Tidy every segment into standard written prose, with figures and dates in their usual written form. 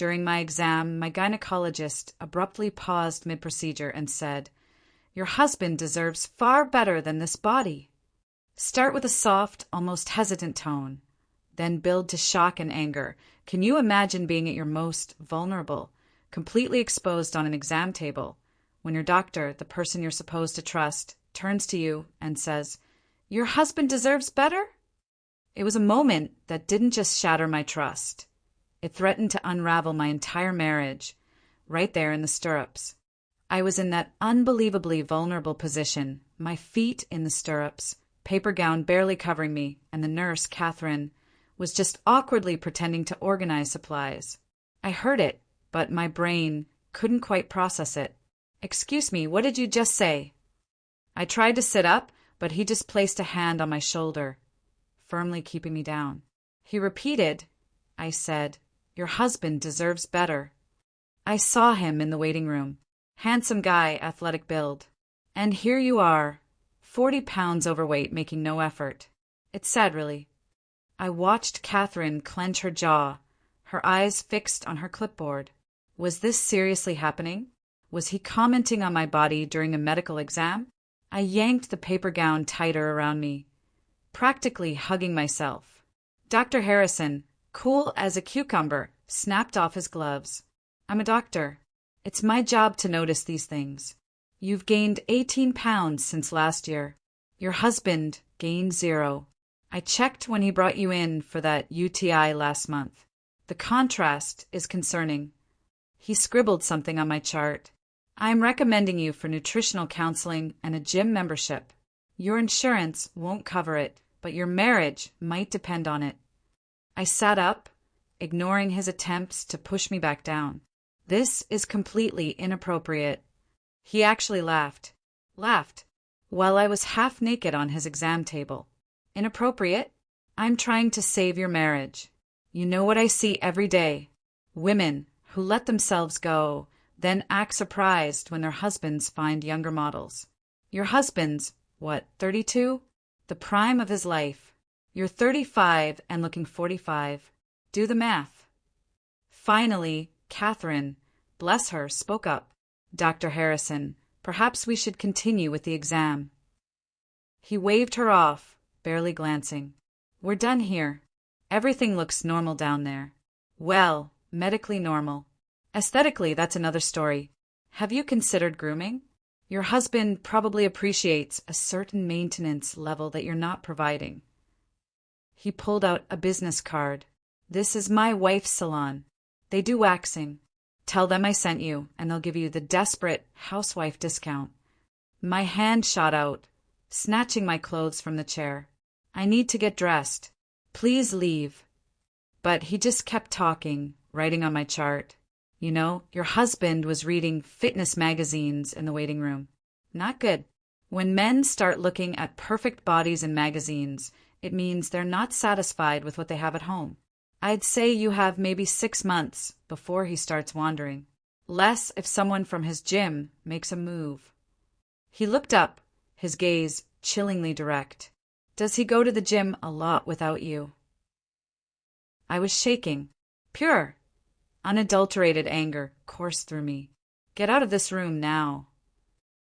During my exam, my gynecologist abruptly paused mid-procedure and said, "Your husband deserves far better than this body." Start with a soft, almost hesitant tone, then build to shock and anger. Can you imagine being at your most vulnerable, completely exposed on an exam table, when your doctor, the person you're supposed to trust, turns to you and says, "Your husband deserves better?" It was a moment that didn't just shatter my trust. It threatened to unravel my entire marriage, right there in the stirrups. I was in that unbelievably vulnerable position, my feet in the stirrups, paper gown barely covering me, and the nurse, Catherine, was just awkwardly pretending to organize supplies. I heard it, but my brain couldn't quite process it. "Excuse me, what did you just say?" I tried to sit up, but he just placed a hand on my shoulder, firmly keeping me down. He repeated, I said, "Your husband deserves better." I saw him in the waiting room. Handsome guy, athletic build. And here you are, 40 pounds overweight, making no effort. It's sad, really. I watched Catherine clench her jaw, her eyes fixed on her clipboard. Was this seriously happening? Was he commenting on my body during a medical exam? I yanked the paper gown tighter around me, practically hugging myself. Dr. Harrison, cool as a cucumber, snapped off his gloves. "I'm a doctor. It's my job to notice these things. You've gained 18 pounds since last year. Your husband gained 0. I checked when he brought you in for that UTI last month. The contrast is concerning." He scribbled something on my chart. "I'm recommending you for nutritional counseling and a gym membership. Your insurance won't cover it, but your marriage might depend on it." I sat up, ignoring his attempts to push me back down. "This is completely inappropriate." He actually laughed, while I was half naked on his exam table. "Inappropriate? I'm trying to save your marriage. You know what I see every day? Women who let themselves go, then act surprised when their husbands find younger models. Your husband's, 32? The prime of his life. You're 35 and looking 45. Do the math." Finally, Catherine, bless her, spoke up. "Dr. Harrison, perhaps we should continue with the exam." He waved her off, barely glancing. "We're done here. Everything looks normal down there. Well, medically normal. Aesthetically, that's another story. Have you considered grooming? Your husband probably appreciates a certain maintenance level that you're not providing." He pulled out a business card. "This is my wife's salon. They do waxing. Tell them I sent you, and they'll give you the desperate housewife discount." My hand shot out, snatching my clothes from the chair. "I need to get dressed. Please leave." But he just kept talking, writing on my chart. "You know, your husband was reading fitness magazines in the waiting room. Not good. When men start looking at perfect bodies in magazines, it means they're not satisfied with what they have at home. I'd say you have maybe 6 months before he starts wandering. Less if someone from his gym makes a move." He looked up, his gaze chillingly direct. "Does he go to the gym a lot without you?" I was shaking. Pure, unadulterated anger coursed through me. "Get out of this room now."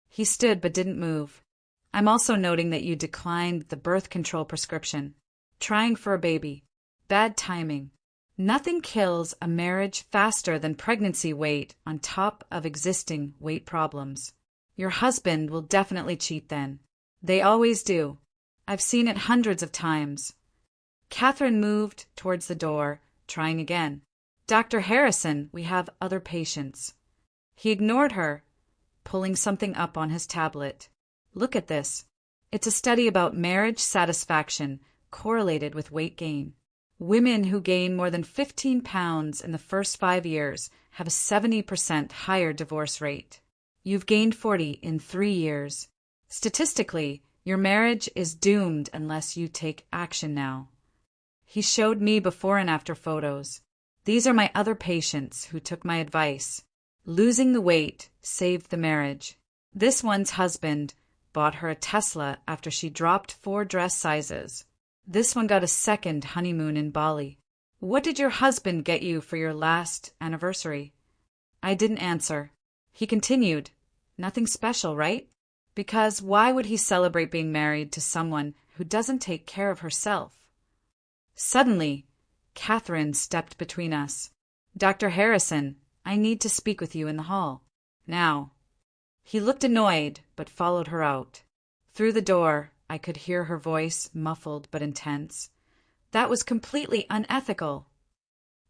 He stood but didn't move. "I'm also noting that you declined the birth control prescription. Trying for a baby. Bad timing. Nothing kills a marriage faster than pregnancy weight on top of existing weight problems. Your husband will definitely cheat then. They always do. I've seen it hundreds of times." Catherine moved towards the door, trying again. "Dr. Harrison, we have other patients." He ignored her, pulling something up on his tablet. "Look at this. It's a study about marriage satisfaction correlated with weight gain. Women who gain more than 15 pounds in the first 5 years have a 70% higher divorce rate. You've gained 40 in 3 years. Statistically, your marriage is doomed unless you take action now." He showed me before and after photos. "These are my other patients who took my advice. Losing the weight saved the marriage. This one's husband bought her a Tesla after she dropped 4 dress sizes. This one got a second honeymoon in Bali. What did your husband get you for your last anniversary? I didn't answer. He continued, Nothing special, right? Because why would he celebrate being married to someone who doesn't take care of herself? Suddenly, Catherine stepped between us. Dr. Harrison, I need to speak with you in the hall. Now. He looked annoyed, but followed her out. Through the door, I could hear her voice, muffled but intense. That was completely unethical.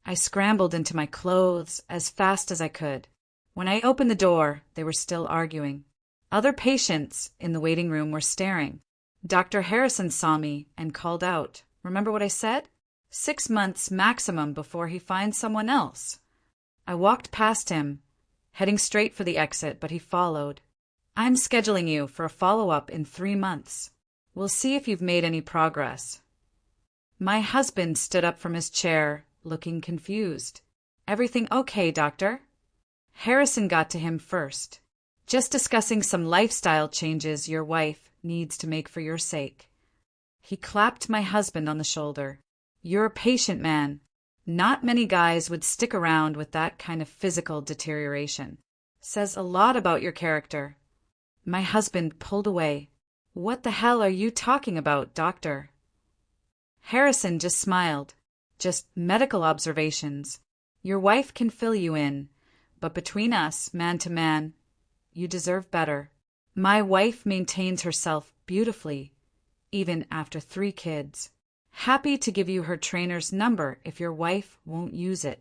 I scrambled into my clothes as fast as I could. When I opened the door, they were still arguing. Other patients in the waiting room were staring. Dr. Harrison saw me and called out, Remember what I said? 6 months maximum before he finds someone else. I walked past him, heading straight for the exit, but he followed. I'm scheduling you for a follow-up in 3 months. We'll see if you've made any progress. My husband stood up from his chair, looking confused. Everything okay, doctor? Harrison got to him first. Just discussing some lifestyle changes your wife needs to make for your sake. He clapped my husband on the shoulder. You're a patient man. Not many guys would stick around with that kind of physical deterioration. Says a lot about your character. My husband pulled away. What the hell are you talking about, doctor? Harrison just smiled. Just medical observations. Your wife can fill you in, but between us, man to man, you deserve better. My wife maintains herself beautifully, even after 3 kids. Happy to give you her trainer's number if your wife won't use it.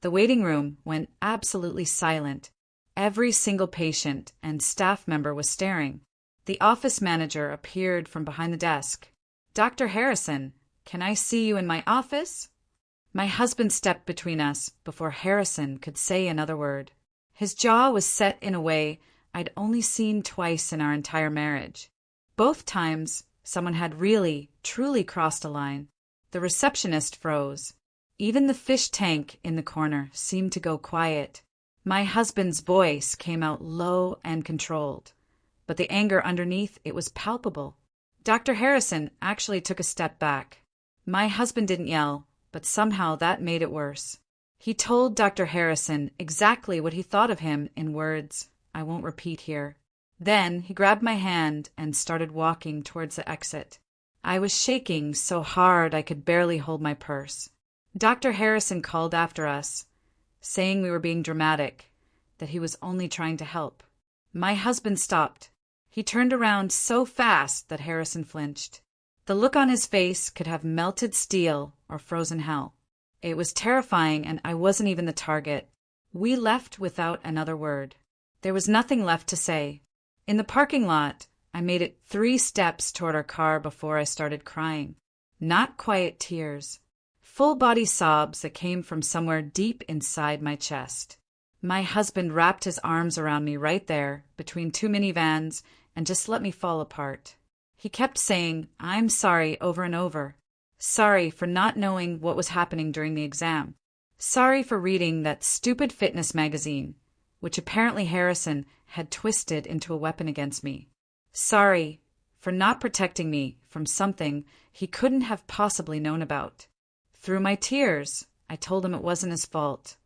The waiting room went absolutely silent. Every single patient and staff member was staring. The office manager appeared from behind the desk. Dr. Harrison, can I see you in my office? My husband stepped between us before Harrison could say another word. His jaw was set in a way I'd only seen twice in our entire marriage. Both times, someone had really, truly crossed a line. The receptionist froze. Even the fish tank in the corner seemed to go quiet. My husband's voice came out low and controlled, but the anger underneath it was palpable. Dr. Harrison actually took a step back. My husband didn't yell, but somehow that made it worse. He told Dr. Harrison exactly what he thought of him in words I won't repeat here. Then he grabbed my hand and started walking towards the exit. I was shaking so hard I could barely hold my purse. Dr. Harrison called after us, saying we were being dramatic, that he was only trying to help. My husband stopped. He turned around so fast that Harrison flinched. The look on his face could have melted steel or frozen hell. It was terrifying, and I wasn't even the target. We left without another word. There was nothing left to say. In the parking lot, I made it 3 steps toward our car before I started crying. Not quiet tears. Full-body sobs that came from somewhere deep inside my chest. My husband wrapped his arms around me right there, between 2 minivans, and just let me fall apart. He kept saying, I'm sorry, over and over. Sorry for not knowing what was happening during the exam. Sorry for reading that stupid fitness magazine, which apparently Harrison had twisted into a weapon against me. Sorry for not protecting me from something he couldn't have possibly known about. Through my tears, I told him it wasn't his fault,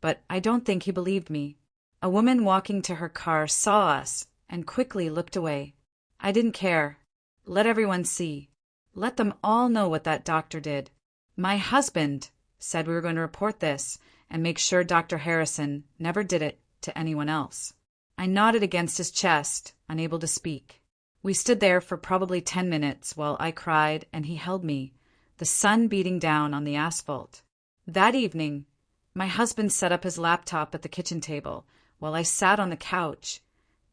but I don't think he believed me. A woman walking to her car saw us and quickly looked away. I didn't care. Let everyone see. Let them all know what that doctor did. My husband said we were going to report this and make sure Dr. Harrison never did it to anyone else. I nodded against his chest, unable to speak. We stood there for probably 10 minutes while I cried and he held me, the sun beating down on the asphalt. That evening, my husband set up his laptop at the kitchen table while I sat on the couch,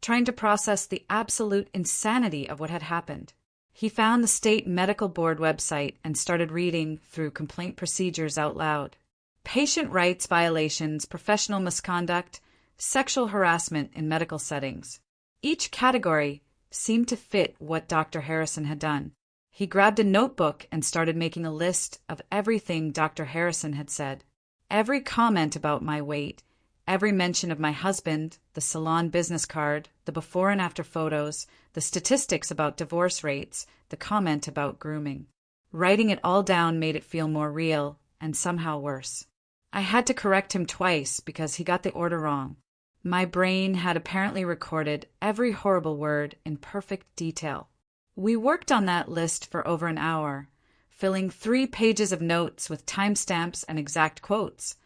trying to process the absolute insanity of what had happened. He found the state medical board website and started reading through complaint procedures out loud. Patient rights violations, professional misconduct, sexual harassment in medical settings. Each category seemed to fit what Dr. Harrison had done. He grabbed a notebook and started making a list of everything Dr. Harrison had said. Every comment about my weight, every mention of my husband, the salon business card, the before and after photos, the statistics about divorce rates, the comment about grooming. Writing it all down made it feel more real, and somehow worse. I had to correct him twice because he got the order wrong. My brain had apparently recorded every horrible word in perfect detail. We worked on that list for over an hour, filling 3 pages of notes with timestamps and exact quotes,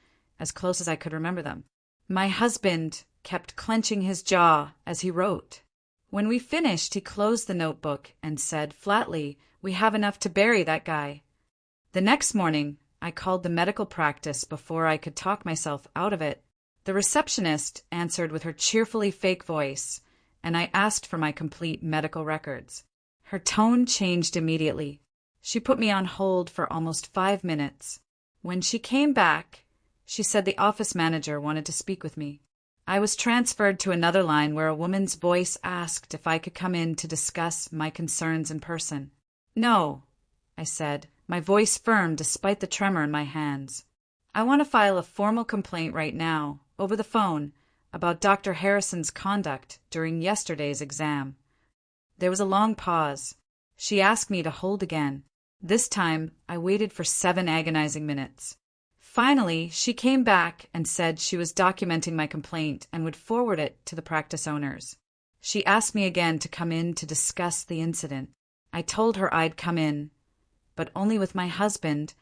as close as I could remember them. My husband kept clenching his jaw as he wrote. When we finished, he closed the notebook and said flatly, "We have enough to bury that guy." The next morning, I called the medical practice before I could talk myself out of it. The receptionist answered with her cheerfully fake voice, and I asked for my complete medical records. Her tone changed immediately. She put me on hold for almost 5 minutes. When she came back, she said the office manager wanted to speak with me. I was transferred to another line where a woman's voice asked if I could come in to discuss my concerns in person. "No," I said, my voice firm despite the tremor in my hands. "I want to file a formal complaint right now, over the phone, about Dr. Harrison's conduct during yesterday's exam." There was a long pause. She asked me to hold again. This time, I waited for 7 agonizing minutes. Finally, she came back and said she was documenting my complaint and would forward it to the practice owners. She asked me again to come in to discuss the incident. I told her I'd come in, but only with my husband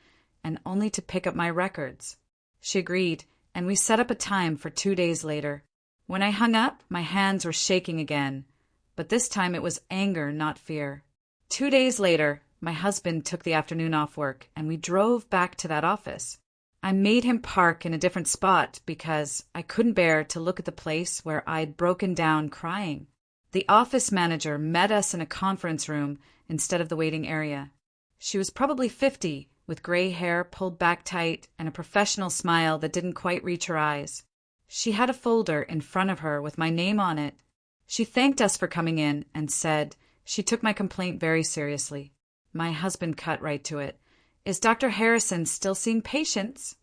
and only to pick up my records. She agreed, and we set up a time for 2 days later. When I hung up, my hands were shaking again, but this time it was anger, not fear. 2 days later, my husband took the afternoon off work, and we drove back to that office. I made him park in a different spot because I couldn't bear to look at the place where I'd broken down crying. The office manager met us in a conference room instead of the waiting area. She was probably 50, with gray hair pulled back tight and a professional smile that didn't quite reach her eyes. She had a folder in front of her with my name on it. She thanked us for coming in and said she took my complaint very seriously. My husband cut right to it. "Is Dr. Harrison still seeing patients?"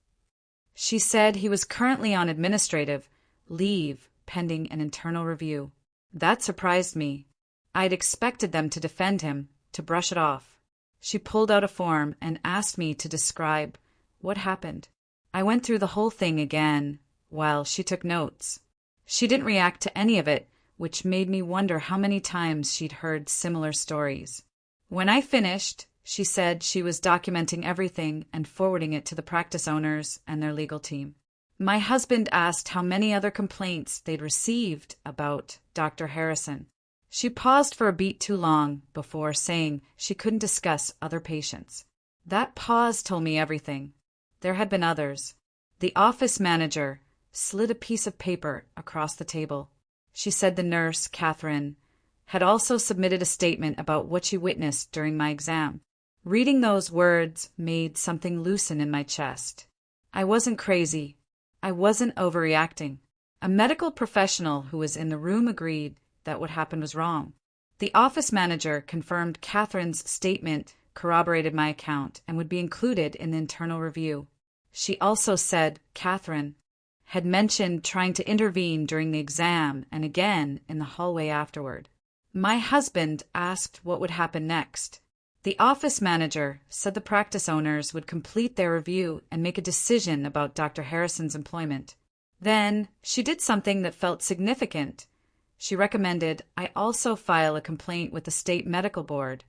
She said he was currently on administrative leave pending an internal review. That surprised me. I'd expected them to defend him, to brush it off. She pulled out a form and asked me to describe what happened. I went through the whole thing again while she took notes. She didn't react to any of it, which made me wonder how many times she'd heard similar stories. When I finished, she said she was documenting everything and forwarding it to the practice owners and their legal team. My husband asked how many other complaints they'd received about Dr. Harrison. She paused for a beat too long before saying she couldn't discuss other patients. That pause told me everything. There had been others. The office manager slid a piece of paper across the table. She said the nurse, Catherine, had also submitted a statement about what she witnessed during my exam. Reading those words made something loosen in my chest. I wasn't crazy. I wasn't overreacting. A medical professional who was in the room agreed that what happened was wrong. The office manager confirmed Catherine's statement corroborated my account and would be included in the internal review. She also said Catherine had mentioned trying to intervene during the exam and again in the hallway afterward. My husband asked what would happen next. The office manager said the practice owners would complete their review and make a decision about Dr. Harrison's employment. Then she did something that felt significant. She recommended I also file a complaint with the state medical board,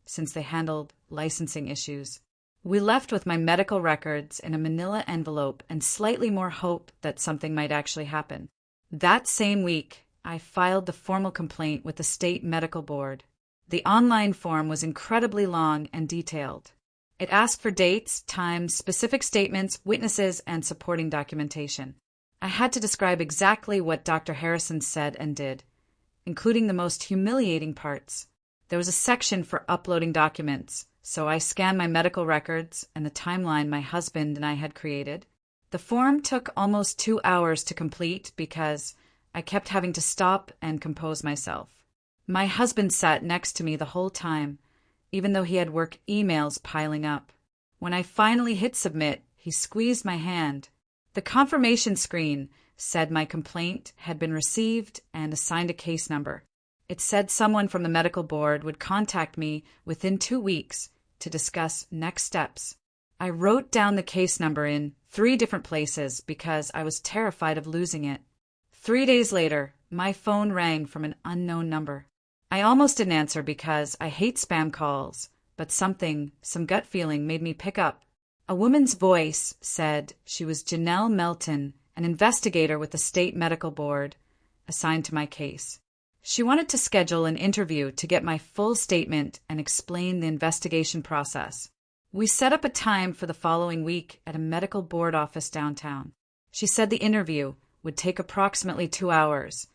since they handled licensing issues. We left with my medical records in a manila envelope and slightly more hope that something might actually happen. That same week, I filed the formal complaint with the state medical board. The online form was incredibly long and detailed. It asked for dates, times, specific statements, witnesses, and supporting documentation. I had to describe exactly what Dr. Harrison said and did, including the most humiliating parts. There was a section for uploading documents, so I scanned my medical records and the timeline my husband and I had created. The form took almost 2 hours to complete because I kept having to stop and compose myself. My husband sat next to me the whole time, even though he had work emails piling up. When I finally hit submit, he squeezed my hand. The confirmation screen said my complaint had been received and assigned a case number. It said someone from the medical board would contact me within 2 weeks to discuss next steps. I wrote down the case number in 3 different places because I was terrified of losing it. 3 days later, my phone rang from an unknown number. I almost didn't answer because I hate spam calls, but some gut feeling made me pick up. A woman's voice said she was Janelle Melton, an investigator with the State Medical Board, assigned to my case. She wanted to schedule an interview to get my full statement and explain the investigation process. We set up a time for the following week at a medical board office downtown. She said the interview would take approximately 2 hours,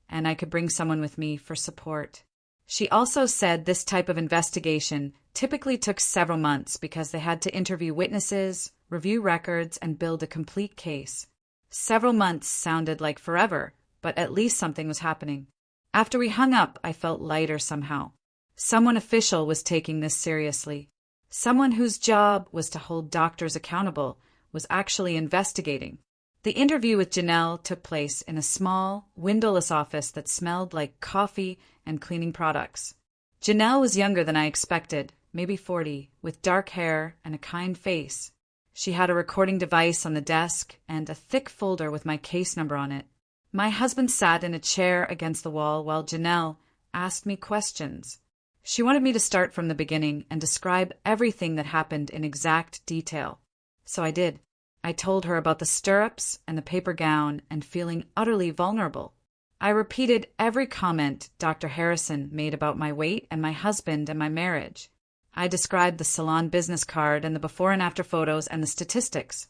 and I could bring someone with me for support. She also said this type of investigation typically took several months because they had to interview witnesses, review records, and build a complete case. Several months sounded like forever, but at least something was happening. After we hung up, I felt lighter somehow. Someone official was taking this seriously. Someone whose job was to hold doctors accountable was actually investigating. The interview with Janelle took place in a small, windowless office that smelled like coffee and cleaning products. Janelle was younger than I expected, maybe 40, with dark hair and a kind face. She had a recording device on the desk and a thick folder with my case number on it. My husband sat in a chair against the wall while Janelle asked me questions. She wanted me to start from the beginning and describe everything that happened in exact detail. So I did. I told her about the stirrups and the paper gown and feeling utterly vulnerable. I repeated every comment Dr. Harrison made about my weight and my husband and my marriage. I described the salon business card and the before and after photos and the statistics.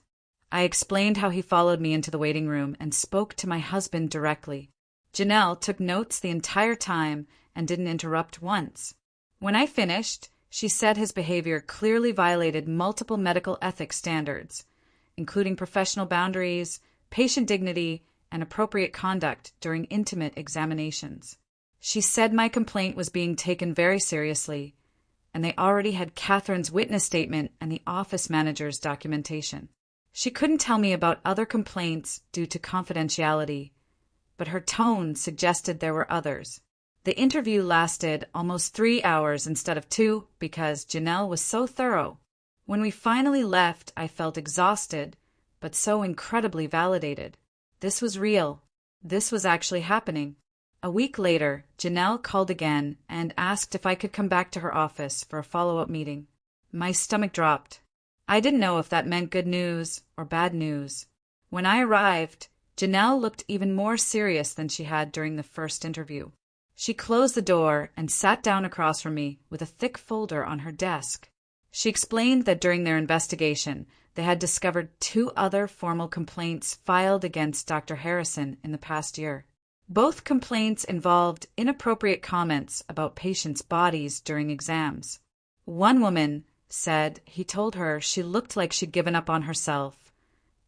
I explained how he followed me into the waiting room and spoke to my husband directly. Janelle took notes the entire time and didn't interrupt once. When I finished, she said his behavior clearly violated multiple medical ethics standards, including professional boundaries, patient dignity, and appropriate conduct during intimate examinations. She said my complaint was being taken very seriously, and they already had Catherine's witness statement and the office manager's documentation. She couldn't tell me about other complaints due to confidentiality, but her tone suggested there were others. The interview lasted almost 3 hours instead of 2 because Janelle was so thorough. When we finally left, I felt exhausted, but so incredibly validated. This was real. This was actually happening. A week later, Janelle called again and asked if I could come back to her office for a follow-up meeting. My stomach dropped. I didn't know if that meant good news or bad news. When I arrived, Janelle looked even more serious than she had during the first interview. She closed the door and sat down across from me with a thick folder on her desk. She explained that during their investigation, they had discovered 2 other formal complaints filed against Dr. Harrison in the past year. Both complaints involved inappropriate comments about patients' bodies during exams. One woman said he told her she looked like she'd given up on herself,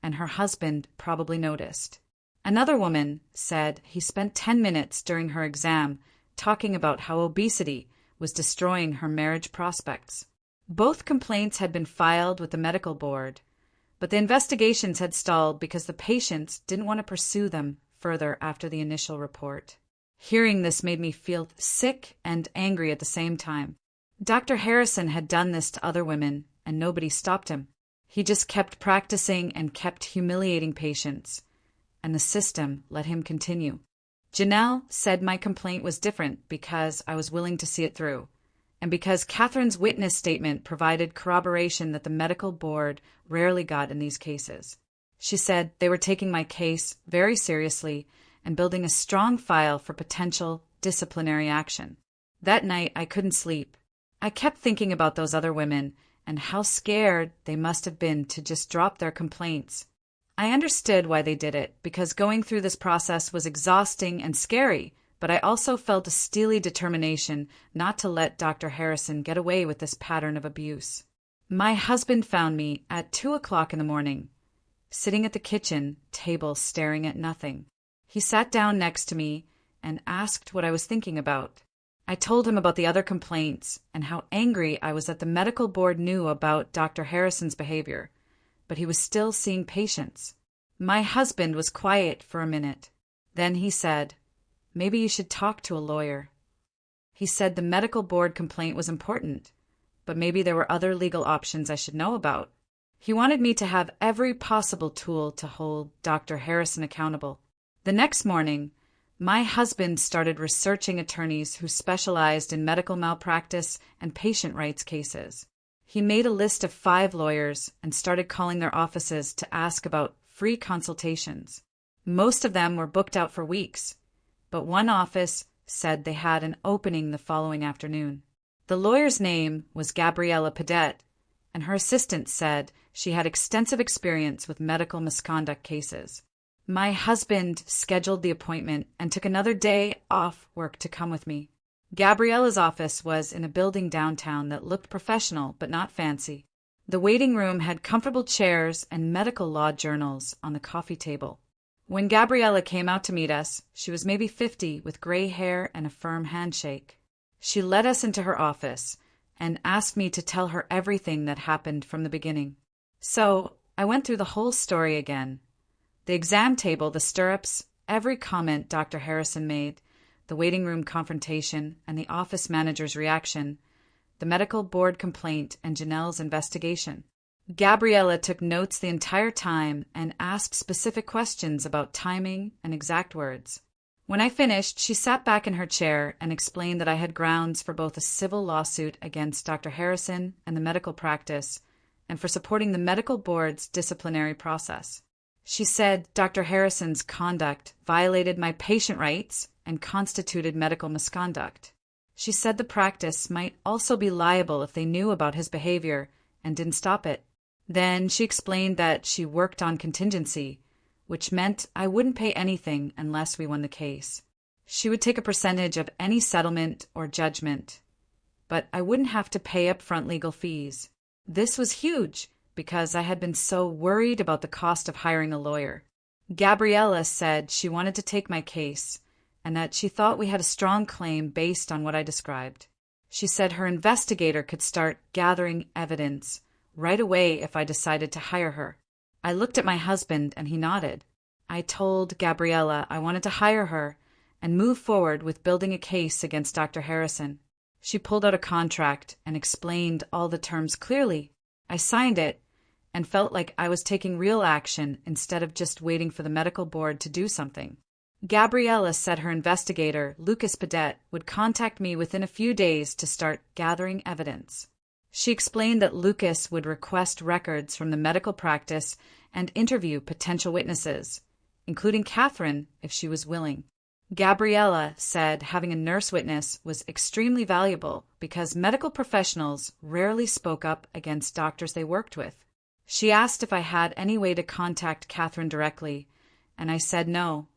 and her husband probably noticed. Another woman said he spent 10 minutes during her exam talking about how obesity was destroying her marriage prospects. Both complaints had been filed with the medical board, but the investigations had stalled because the patients didn't want to pursue them further after the initial report. Hearing this made me feel sick and angry at the same time. Dr. Harrison had done this to other women, and nobody stopped him. He just kept practicing and kept humiliating patients, and the system let him continue. Janelle said my complaint was different because I was willing to see it through, and because Catherine's witness statement provided corroboration that the medical board rarely got in these cases. She said they were taking my case very seriously and building a strong file for potential disciplinary action. That night, I couldn't sleep. I kept thinking about those other women and how scared they must have been to just drop their complaints. I understood why they did it, because going through this process was exhausting and scary, but I also felt a steely determination not to let Dr. Harrison get away with this pattern of abuse. My husband found me at 2:00 in the morning, sitting at the kitchen table staring at nothing. He sat down next to me and asked what I was thinking about. I told him about the other complaints and how angry I was that the medical board knew about Dr. Harrison's behavior, but he was still seeing patients. My husband was quiet for a minute. Then he said, "Maybe you should talk to a lawyer." He said the medical board complaint was important, but maybe there were other legal options I should know about. He wanted me to have every possible tool to hold Dr. Harrison accountable. The next morning, my husband started researching attorneys who specialized in medical malpractice and patient rights cases. He made a list of 5 lawyers and started calling their offices to ask about free consultations. Most of them were booked out for weeks, but one office said they had an opening the following afternoon. The lawyer's name was Gabriella Padet, and her assistant said she had extensive experience with medical misconduct cases. My husband scheduled the appointment and took another day off work to come with me. Gabriella's office was in a building downtown that looked professional but not fancy. The waiting room had comfortable chairs and medical law journals on the coffee table. When Gabriella came out to meet us, she was maybe 50 with gray hair and a firm handshake. She led us into her office and asked me to tell her everything that happened from the beginning. So I went through the whole story again. The exam table, the stirrups, every comment Dr. Harrison made, the waiting room confrontation and the office manager's reaction, the medical board complaint and Janelle's investigation. Gabriella took notes the entire time and asked specific questions about timing and exact words. When I finished, she sat back in her chair and explained that I had grounds for both a civil lawsuit against Dr. Harrison and the medical practice and for supporting the medical board's disciplinary process. She said Dr. Harrison's conduct violated my patient rights and constituted medical misconduct. She said the practice might also be liable if they knew about his behavior and didn't stop it. Then she explained that she worked on contingency, which meant I wouldn't pay anything unless we won the case. She would take a percentage of any settlement or judgment, but I wouldn't have to pay upfront legal fees. This was huge because I had been so worried about the cost of hiring a lawyer. Gabriella said she wanted to take my case and that she thought we had a strong claim based on what I described. She said her investigator could start gathering evidence right away if I decided to hire her. I looked at my husband and he nodded. I told Gabriella I wanted to hire her and move forward with building a case against Dr. Harrison. She pulled out a contract and explained all the terms clearly. I signed it and felt like I was taking real action instead of just waiting for the medical board to do something. Gabriella said her investigator, Lucas Padet, would contact me within a few days to start gathering evidence. She explained that Lucas would request records from the medical practice and interview potential witnesses, including Catherine if she was willing. Gabriella said having a nurse witness was extremely valuable because medical professionals rarely spoke up against doctors they worked with. She asked if I had any way to contact Catherine directly, and I said no,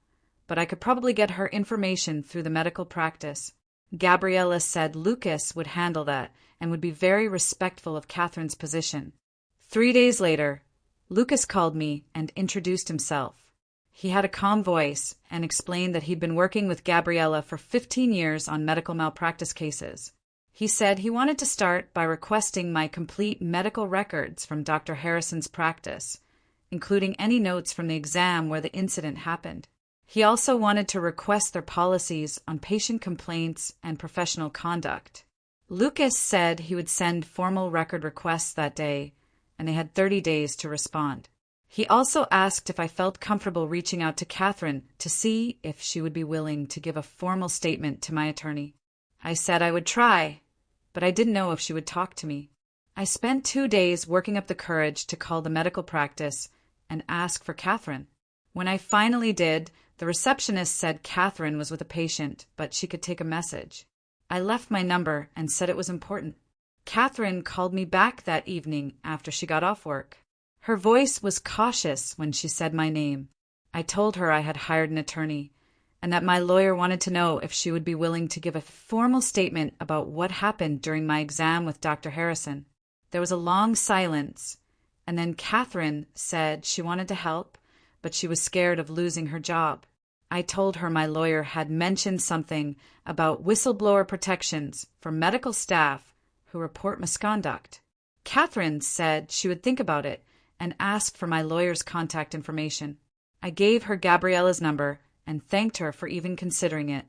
but I could probably get her information through the medical practice. Gabriella said Lucas would handle that and would be very respectful of Catherine's position. 3 days later, Lucas called me and introduced himself. He had a calm voice and explained that he'd been working with Gabriella for 15 years on medical malpractice cases. He said he wanted to start by requesting my complete medical records from Dr. Harrison's practice, including any notes from the exam where the incident happened. He also wanted to request their policies on patient complaints and professional conduct. Lucas said he would send formal record requests that day, and they had 30 days to respond. He also asked if I felt comfortable reaching out to Catherine to see if she would be willing to give a formal statement to my attorney. I said I would try, but I didn't know if she would talk to me. I spent 2 days working up the courage to call the medical practice and ask for Catherine. When I finally did, the receptionist said Catherine was with a patient, but she could take a message. I left my number and said it was important. Catherine called me back that evening after she got off work. Her voice was cautious when she said my name. I told her I had hired an attorney and that my lawyer wanted to know if she would be willing to give a formal statement about what happened during my exam with Dr. Harrison. There was a long silence, and then Catherine said she wanted to help, but she was scared of losing her job. I told her my lawyer had mentioned something about whistleblower protections for medical staff who report misconduct. Catherine said she would think about it and asked for my lawyer's contact information. I gave her Gabriella's number and thanked her for even considering it.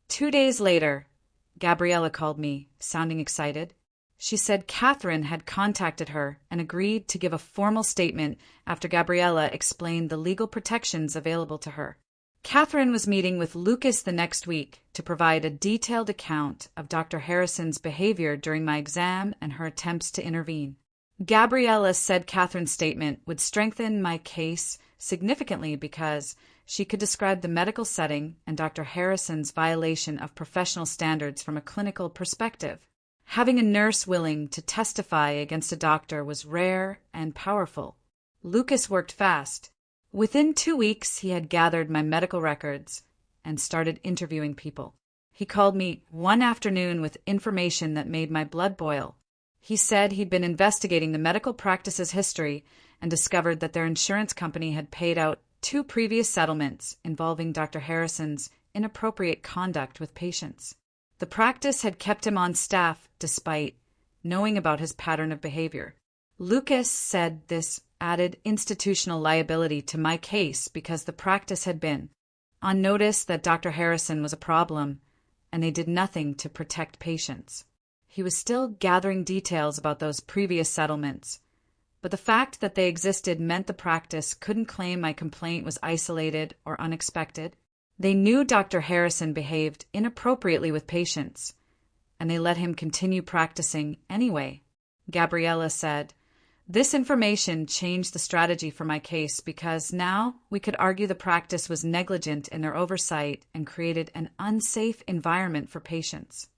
2 days later, Gabriella called me, sounding excited. She said Catherine had contacted her and agreed to give a formal statement after Gabriella explained the legal protections available to her. Catherine was meeting with Lucas the next week to provide a detailed account of Dr. Harrison's behavior during my exam and her attempts to intervene. Gabriella said Catherine's statement would strengthen my case significantly because she could describe the medical setting and Dr. Harrison's violation of professional standards from a clinical perspective. Having a nurse willing to testify against a doctor was rare and powerful. Lucas worked fast. Within 2 weeks, he had gathered my medical records and started interviewing people. He called me one afternoon with information that made my blood boil. He said he'd been investigating the medical practice's history and discovered that their insurance company had paid out 2 previous settlements involving Dr. Harrison's inappropriate conduct with patients. The practice had kept him on staff despite knowing about his pattern of behavior. Lucas said this added institutional liability to my case because the practice had been on notice that Dr. Harrison was a problem, and they did nothing to protect patients. He was still gathering details about those previous settlements, but the fact that they existed meant the practice couldn't claim my complaint was isolated or unexpected. They knew Dr. Harrison behaved inappropriately with patients, and they let him continue practicing anyway. Gabriella said, "This information changed the strategy for my case because now we could argue the practice was negligent in their oversight and created an unsafe environment for patients."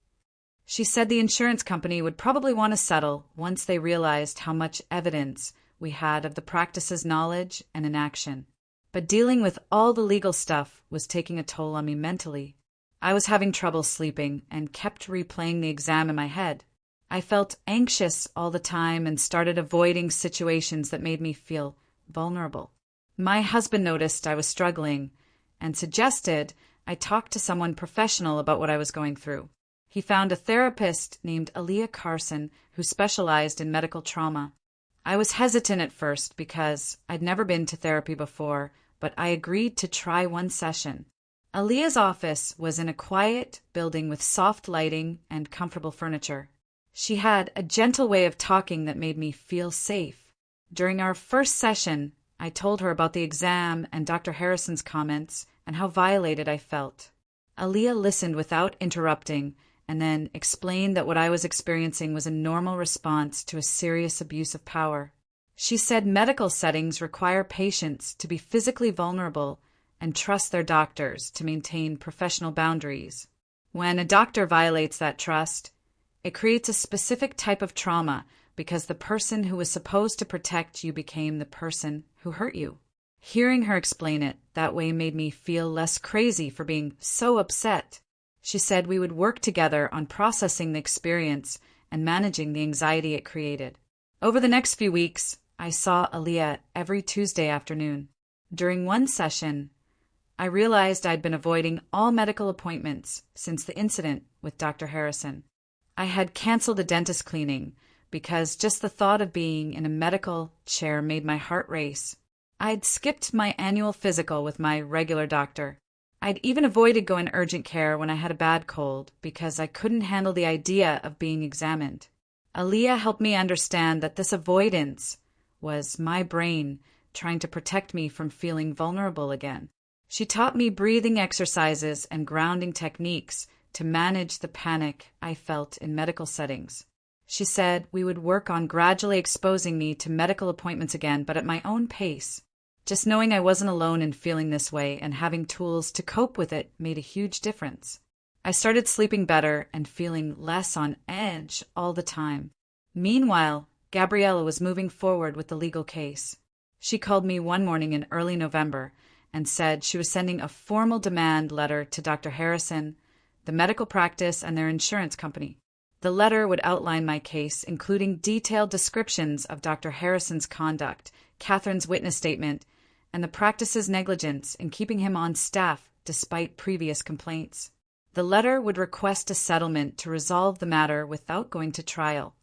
She said the insurance company would probably want to settle once they realized how much evidence we had of the practice's knowledge and inaction. But dealing with all the legal stuff was taking a toll on me mentally. I was having trouble sleeping and kept replaying the exam in my head. I felt anxious all the time and started avoiding situations that made me feel vulnerable. My husband noticed I was struggling and suggested I talk to someone professional about what I was going through. He found a therapist named Aaliyah Carson who specialized in medical trauma. I was hesitant at first because I'd never been to therapy before, but I agreed to try one session. Aaliyah's office was in a quiet building with soft lighting and comfortable furniture. She had a gentle way of talking that made me feel safe. During our first session, I told her about the exam and Dr. Harrison's comments and how violated I felt. Aaliyah listened without interrupting and then explained that what I was experiencing was a normal response to a serious abuse of power. She said medical settings require patients to be physically vulnerable and trust their doctors to maintain professional boundaries. When a doctor violates that trust, it creates a specific type of trauma because the person who was supposed to protect you became the person who hurt you. Hearing her explain it that way made me feel less crazy for being so upset. She said we would work together on processing the experience and managing the anxiety it created. Over the next few weeks, I saw Aaliyah every Tuesday afternoon. During one session, I realized I'd been avoiding all medical appointments since the incident with Dr. Harrison. I had canceled a dentist cleaning because just the thought of being in a medical chair made my heart race. I'd skipped my annual physical with my regular doctor. I'd even avoided going to urgent care when I had a bad cold because I couldn't handle the idea of being examined. Aaliyah helped me understand that this avoidance was my brain trying to protect me from feeling vulnerable again. She taught me breathing exercises and grounding techniques to manage the panic I felt in medical settings. She said we would work on gradually exposing me to medical appointments again, but at my own pace. Just knowing I wasn't alone in feeling this way and having tools to cope with it made a huge difference. I started sleeping better and feeling less on edge all the time. Meanwhile, Gabriella was moving forward with the legal case. She called me one morning in early November and said she was sending a formal demand letter to Dr. Harrison, the medical practice, and their insurance company. The letter would outline my case, including detailed descriptions of Dr. Harrison's conduct, Catherine's witness statement, and the practice's negligence in keeping him on staff despite previous complaints. The letter would request a settlement to resolve the matter without going to trial.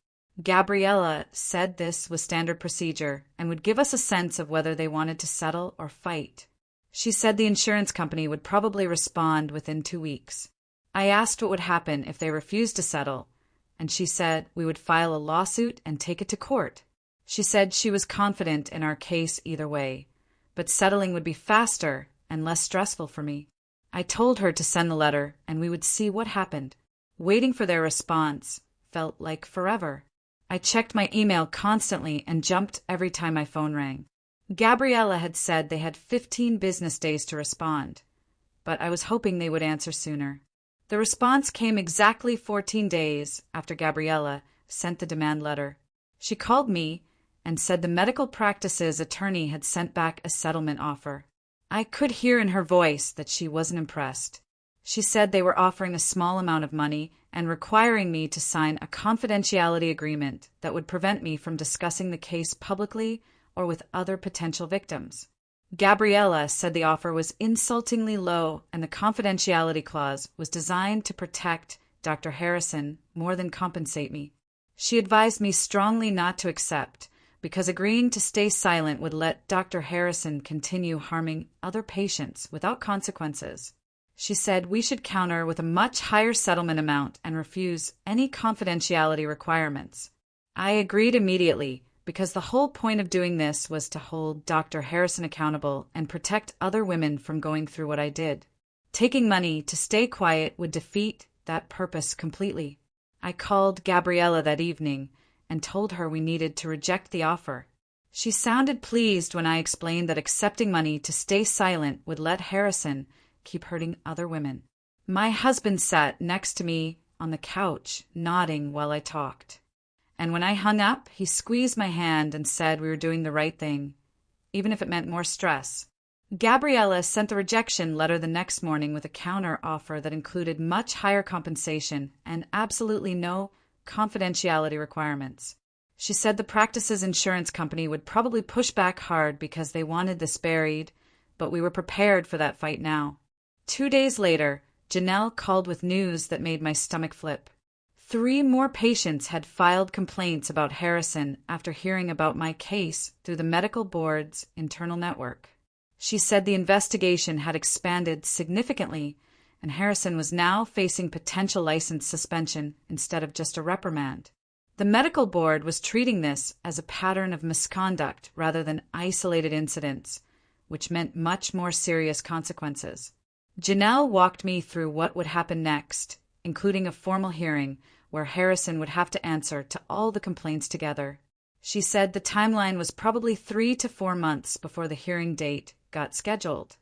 Gabriella said this was standard procedure and would give us a sense of whether they wanted to settle or fight. She said the insurance company would probably respond within 2 weeks. I asked what would happen if they refused to settle, and she said we would file a lawsuit and take it to court. She said she was confident in our case either way, but settling would be faster and less stressful for me. I told her to send the letter and we would see what happened. Waiting for their response felt like forever. I checked my email constantly and jumped every time my phone rang. Gabriella had said they had 15 business days to respond, but I was hoping they would answer sooner. The response came exactly 14 days after Gabriella sent the demand letter. She called me and said the medical practice's attorney had sent back a settlement offer. I could hear in her voice that she wasn't impressed. She said they were offering a small amount of money and requiring me to sign a confidentiality agreement that would prevent me from discussing the case publicly or with other potential victims. Gabriella said the offer was insultingly low and the confidentiality clause was designed to protect Dr. Harrison more than compensate me. She advised me strongly not to accept, because agreeing to stay silent would let Dr. Harrison continue harming other patients without consequences. She said we should counter with a much higher settlement amount and refuse any confidentiality requirements. I agreed immediately, because the whole point of doing this was to hold Dr. Harrison accountable and protect other women from going through what I did. Taking money to stay quiet would defeat that purpose completely. I called Gabriella that evening and told her we needed to reject the offer. She sounded pleased when I explained that accepting money to stay silent would let Harrison keep hurting other women. My husband sat next to me on the couch, nodding while I talked. And when I hung up, he squeezed my hand and said we were doing the right thing, even if it meant more stress. Gabriella sent the rejection letter the next morning with a counter offer that included much higher compensation and absolutely no confidentiality requirements. She said the practice's insurance company would probably push back hard because they wanted this buried, but we were prepared for that fight now. 2 days later, Janelle called with news that made my stomach flip. 3 more patients had filed complaints about Harrison after hearing about my case through the medical board's internal network. She said the investigation had expanded significantly, and Harrison was now facing potential license suspension instead of just a reprimand. The medical board was treating this as a pattern of misconduct rather than isolated incidents, which meant much more serious consequences. Janelle walked me through what would happen next, including a formal hearing where Harrison would have to answer to all the complaints together. She said the timeline was probably 3 to 4 months before the hearing date got scheduled.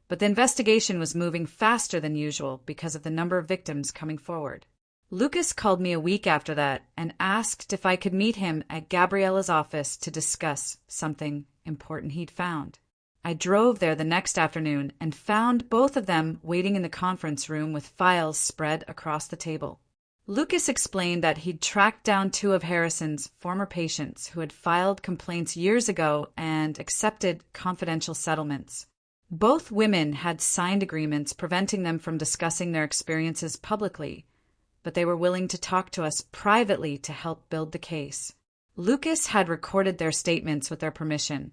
But the investigation was moving faster than usual because of the number of victims coming forward. Lucas called me a week after that and asked if I could meet him at Gabriella's office to discuss something important he'd found. I drove there the next afternoon and found both of them waiting in the conference room with files spread across the table. Lucas explained that he'd tracked down 2 of Harrison's former patients who had filed complaints years ago and accepted confidential settlements. Both women had signed agreements preventing them from discussing their experiences publicly, but they were willing to talk to us privately to help build the case. Lucas had recorded their statements with their permission,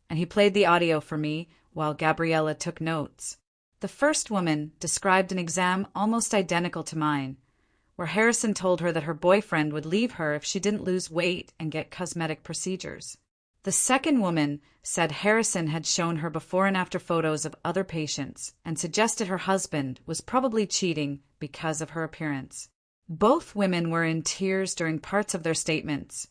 and he played the audio for me while Gabriella took notes. The first woman described an exam almost identical to mine, where Harrison told her that her boyfriend would leave her if she didn't lose weight and get cosmetic procedures. The second woman said Harrison had shown her before and after photos of other patients and suggested her husband was probably cheating because of her appearance. Both women were in tears during parts of their statements,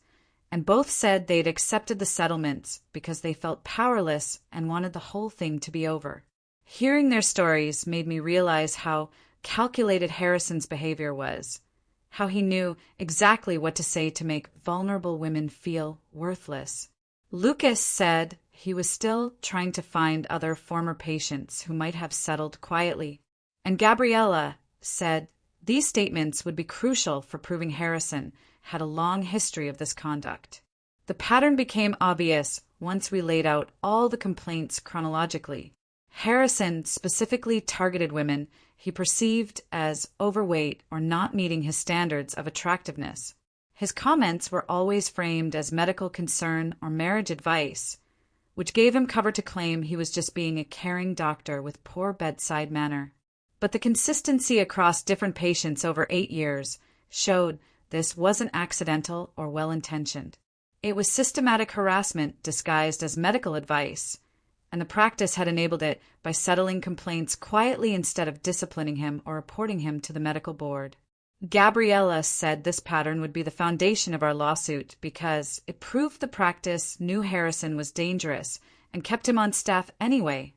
and both said they'd accepted the settlements because they felt powerless and wanted the whole thing to be over. Hearing their stories made me realize how calculated Harrison's behavior was, how he knew exactly what to say to make vulnerable women feel worthless. Lucas said he was still trying to find other former patients who might have settled quietly, and Gabriella said these statements would be crucial for proving Harrison had a long history of this conduct. The pattern became obvious once we laid out all the complaints chronologically. Harrison specifically targeted women he perceived as overweight or not meeting his standards of attractiveness. His comments were always framed as medical concern or marriage advice, which gave him cover to claim he was just being a caring doctor with poor bedside manner. But the consistency across different patients over 8 years showed this wasn't accidental or well-intentioned. It was systematic harassment disguised as medical advice, and the practice had enabled it by settling complaints quietly instead of disciplining him or reporting him to the medical board. Gabriella said this pattern would be the foundation of our lawsuit because it proved the practice knew Harrison was dangerous and kept him on staff anyway.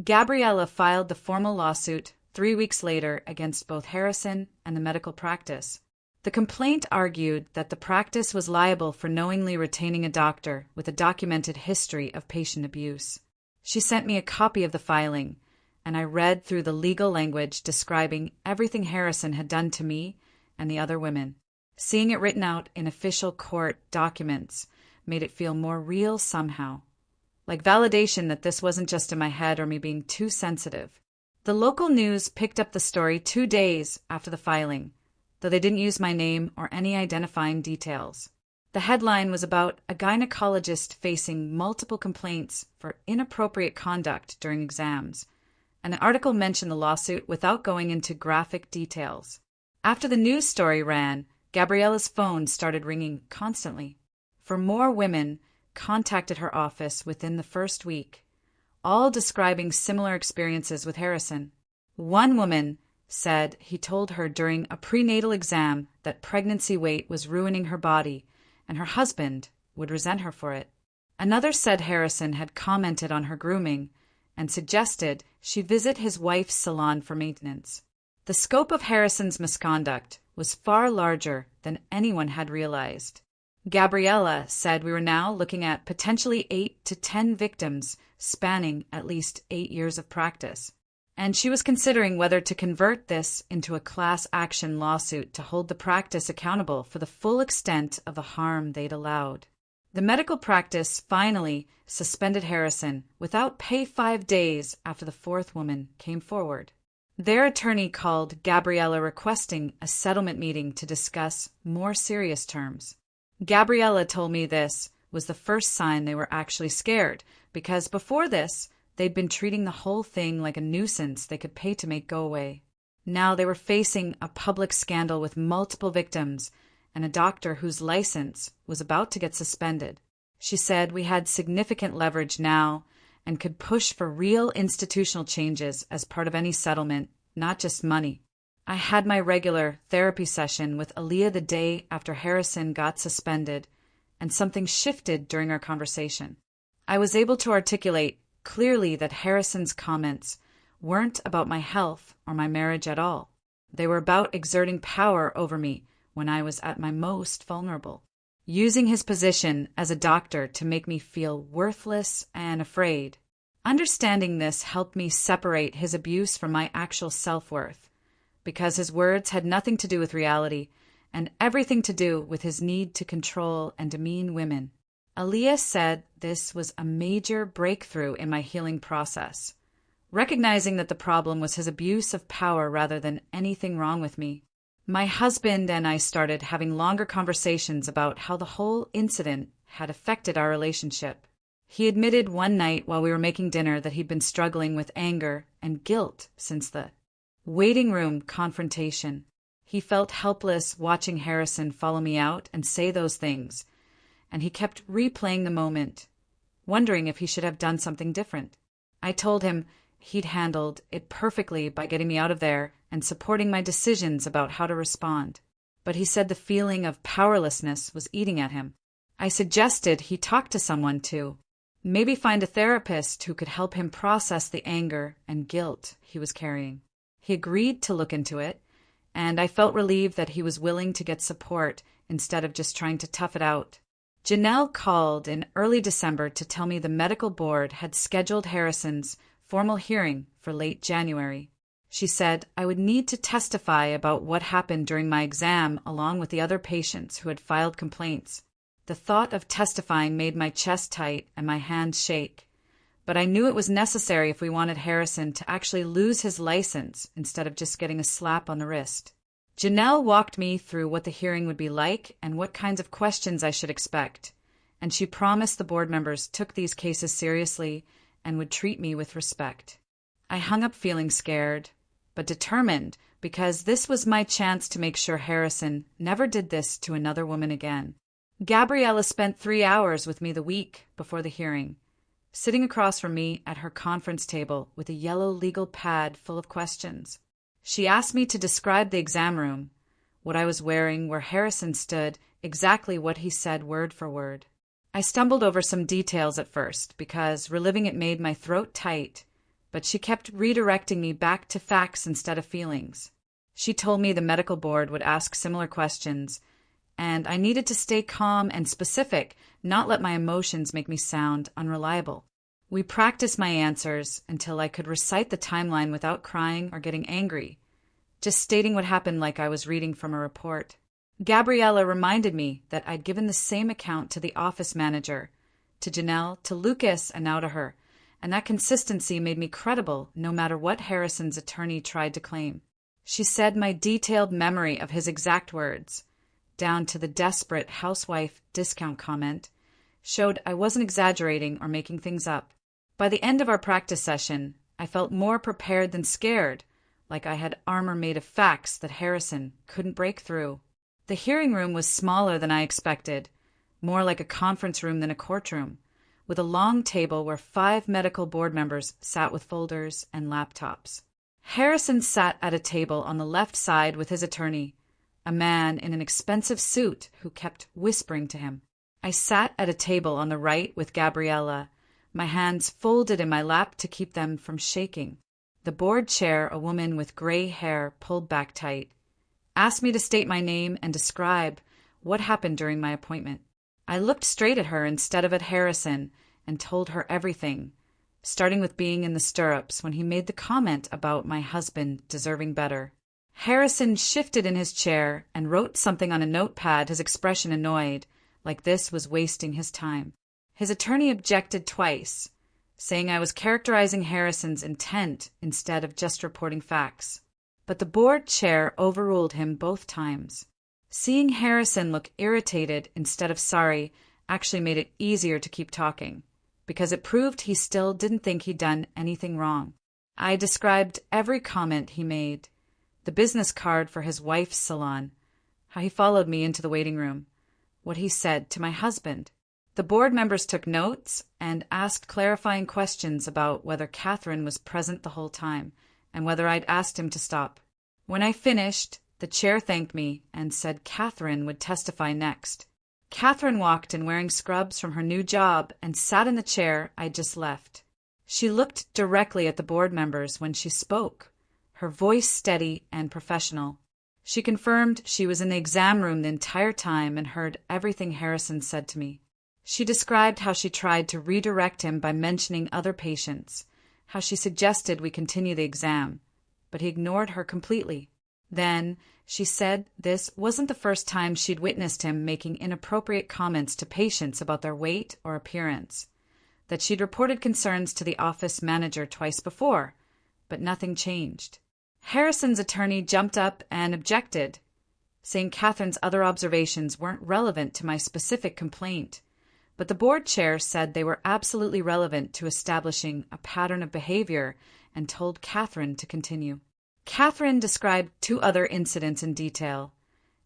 Gabriella filed the formal lawsuit 3 weeks later against both Harrison and the medical practice. The complaint argued that the practice was liable for knowingly retaining a doctor with a documented history of patient abuse. She sent me a copy of the filing, and I read through the legal language describing everything Harrison had done to me and the other women. Seeing it written out in official court documents made it feel more real somehow, like validation that this wasn't just in my head or me being too sensitive. The local news picked up the story 2 days after the filing, though they didn't use my name or any identifying details. The headline was about a gynecologist facing multiple complaints for inappropriate conduct during exams, and the article mentioned the lawsuit without going into graphic details. After the news story ran, Gabriella's phone started ringing constantly. For more women contacted her office within the first week, all describing similar experiences with Harrison. One woman said he told her during a prenatal exam that pregnancy weight was ruining her body and her husband would resent her for it. Another said Harrison had commented on her grooming and suggested she visit his wife's salon for maintenance. The scope of Harrison's misconduct was far larger than anyone had realized. Gabriella said we were now looking at potentially 8 to 10 victims spanning at least 8 years of practice, and she was considering whether to convert this into a class action lawsuit to hold the practice accountable for the full extent of the harm they'd allowed. The medical practice finally suspended Harrison without pay 5 days after the 4th woman came forward. Their attorney called Gabriella requesting a settlement meeting to discuss more serious terms. Gabriella told me this was the first sign they were actually scared, because before this, they'd been treating the whole thing like a nuisance they could pay to make go away. Now they were facing a public scandal with multiple victims and a doctor whose license was about to get suspended. She said we had significant leverage now and could push for real institutional changes as part of any settlement, not just money. I had my regular therapy session with Aaliyah the day after Harrison got suspended, and something shifted during our conversation. I was able to articulate clearly that Harrison's comments weren't about my health or my marriage at all. They were about exerting power over me when I was at my most vulnerable, using his position as a doctor to make me feel worthless and afraid. Understanding this helped me separate his abuse from my actual self-worth, because his words had nothing to do with reality and everything to do with his need to control and demean women. Aaliyah said this was a major breakthrough in my healing process, recognizing that the problem was his abuse of power rather than anything wrong with me. My husband and I started having longer conversations about how the whole incident had affected our relationship. He admitted one night while we were making dinner that he'd been struggling with anger and guilt since the waiting room confrontation. He felt helpless watching Harrison follow me out and say those things, and he kept replaying the moment, wondering if he should have done something different. I told him he'd handled it perfectly by getting me out of there and supporting my decisions about how to respond, but he said the feeling of powerlessness was eating at him. I suggested he talk to someone to maybe find a therapist who could help him process the anger and guilt he was carrying. He agreed to look into it, and I felt relieved that he was willing to get support instead of just trying to tough it out. Janelle called in early December to tell me the medical board had scheduled Harrison's formal hearing for late January. She said I would need to testify about what happened during my exam along with the other patients who had filed complaints. The thought of testifying made my chest tight and my hands shake, but I knew it was necessary if we wanted Harrison to actually lose his license instead of just getting a slap on the wrist. Janelle walked me through what the hearing would be like and what kinds of questions I should expect, and she promised the board members took these cases seriously and would treat me with respect. I hung up feeling scared, but determined because this was my chance to make sure Harrison never did this to another woman again. Gabriella spent 3 hours with me the week before the hearing, sitting across from me at her conference table with a yellow legal pad full of questions. She asked me to describe the exam room, what I was wearing, where Harrison stood, exactly what he said word for word. I stumbled over some details at first because reliving it made my throat tight, but she kept redirecting me back to facts instead of feelings. She told me the medical board would ask similar questions, and I needed to stay calm and specific, not let my emotions make me sound unreliable. We practiced my answers until I could recite the timeline without crying or getting angry, just stating what happened like I was reading from a report. Gabriella reminded me that I'd given the same account to the office manager, to Janelle, to Lucas, and now to her, and that consistency made me credible no matter what Harrison's attorney tried to claim. She said my detailed memory of his exact words, down to the desperate housewife discount comment, showed I wasn't exaggerating or making things up. By the end of our practice session, I felt more prepared than scared, like I had armor made of facts that Harrison couldn't break through. The hearing room was smaller than I expected, more like a conference room than a courtroom, with a long table where 5 medical board members sat with folders and laptops. Harrison sat at a table on the left side with his attorney, a man in an expensive suit who kept whispering to him. I sat at a table on the right with Gabriella, my hands folded in my lap to keep them from shaking. The board chair, a woman with gray hair pulled back tight, asked me to state my name and describe what happened during my appointment. I looked straight at her instead of at Harrison and told her everything, starting with being in the stirrups when he made the comment about my husband deserving better. Harrison shifted in his chair and wrote something on a notepad, his expression annoyed, like this was wasting his time. His attorney objected twice, saying I was characterizing Harrison's intent instead of just reporting facts. But the board chair overruled him both times. Seeing Harrison look irritated instead of sorry actually made it easier to keep talking, because it proved he still didn't think he'd done anything wrong. I described every comment he made, the business card for his wife's salon, how he followed me into the waiting room, what he said to my husband. The board members took notes and asked clarifying questions about whether Catherine was present the whole time and whether I'd asked him to stop. When I finished, the chair thanked me and said Catherine would testify next. Catherine walked in wearing scrubs from her new job and sat in the chair I'd just left. She looked directly at the board members when she spoke, her voice steady and professional. She confirmed she was in the exam room the entire time and heard everything Harrison said to me. She described how she tried to redirect him by mentioning other patients, how she suggested we continue the exam, but he ignored her completely. Then, she said this wasn't the first time she'd witnessed him making inappropriate comments to patients about their weight or appearance, that she'd reported concerns to the office manager twice before, but nothing changed. Harrison's attorney jumped up and objected, saying Catherine's other observations weren't relevant to my specific complaint, but the board chair said they were absolutely relevant to establishing a pattern of behavior and told Catherine to continue. Catherine described 2 other incidents in detail,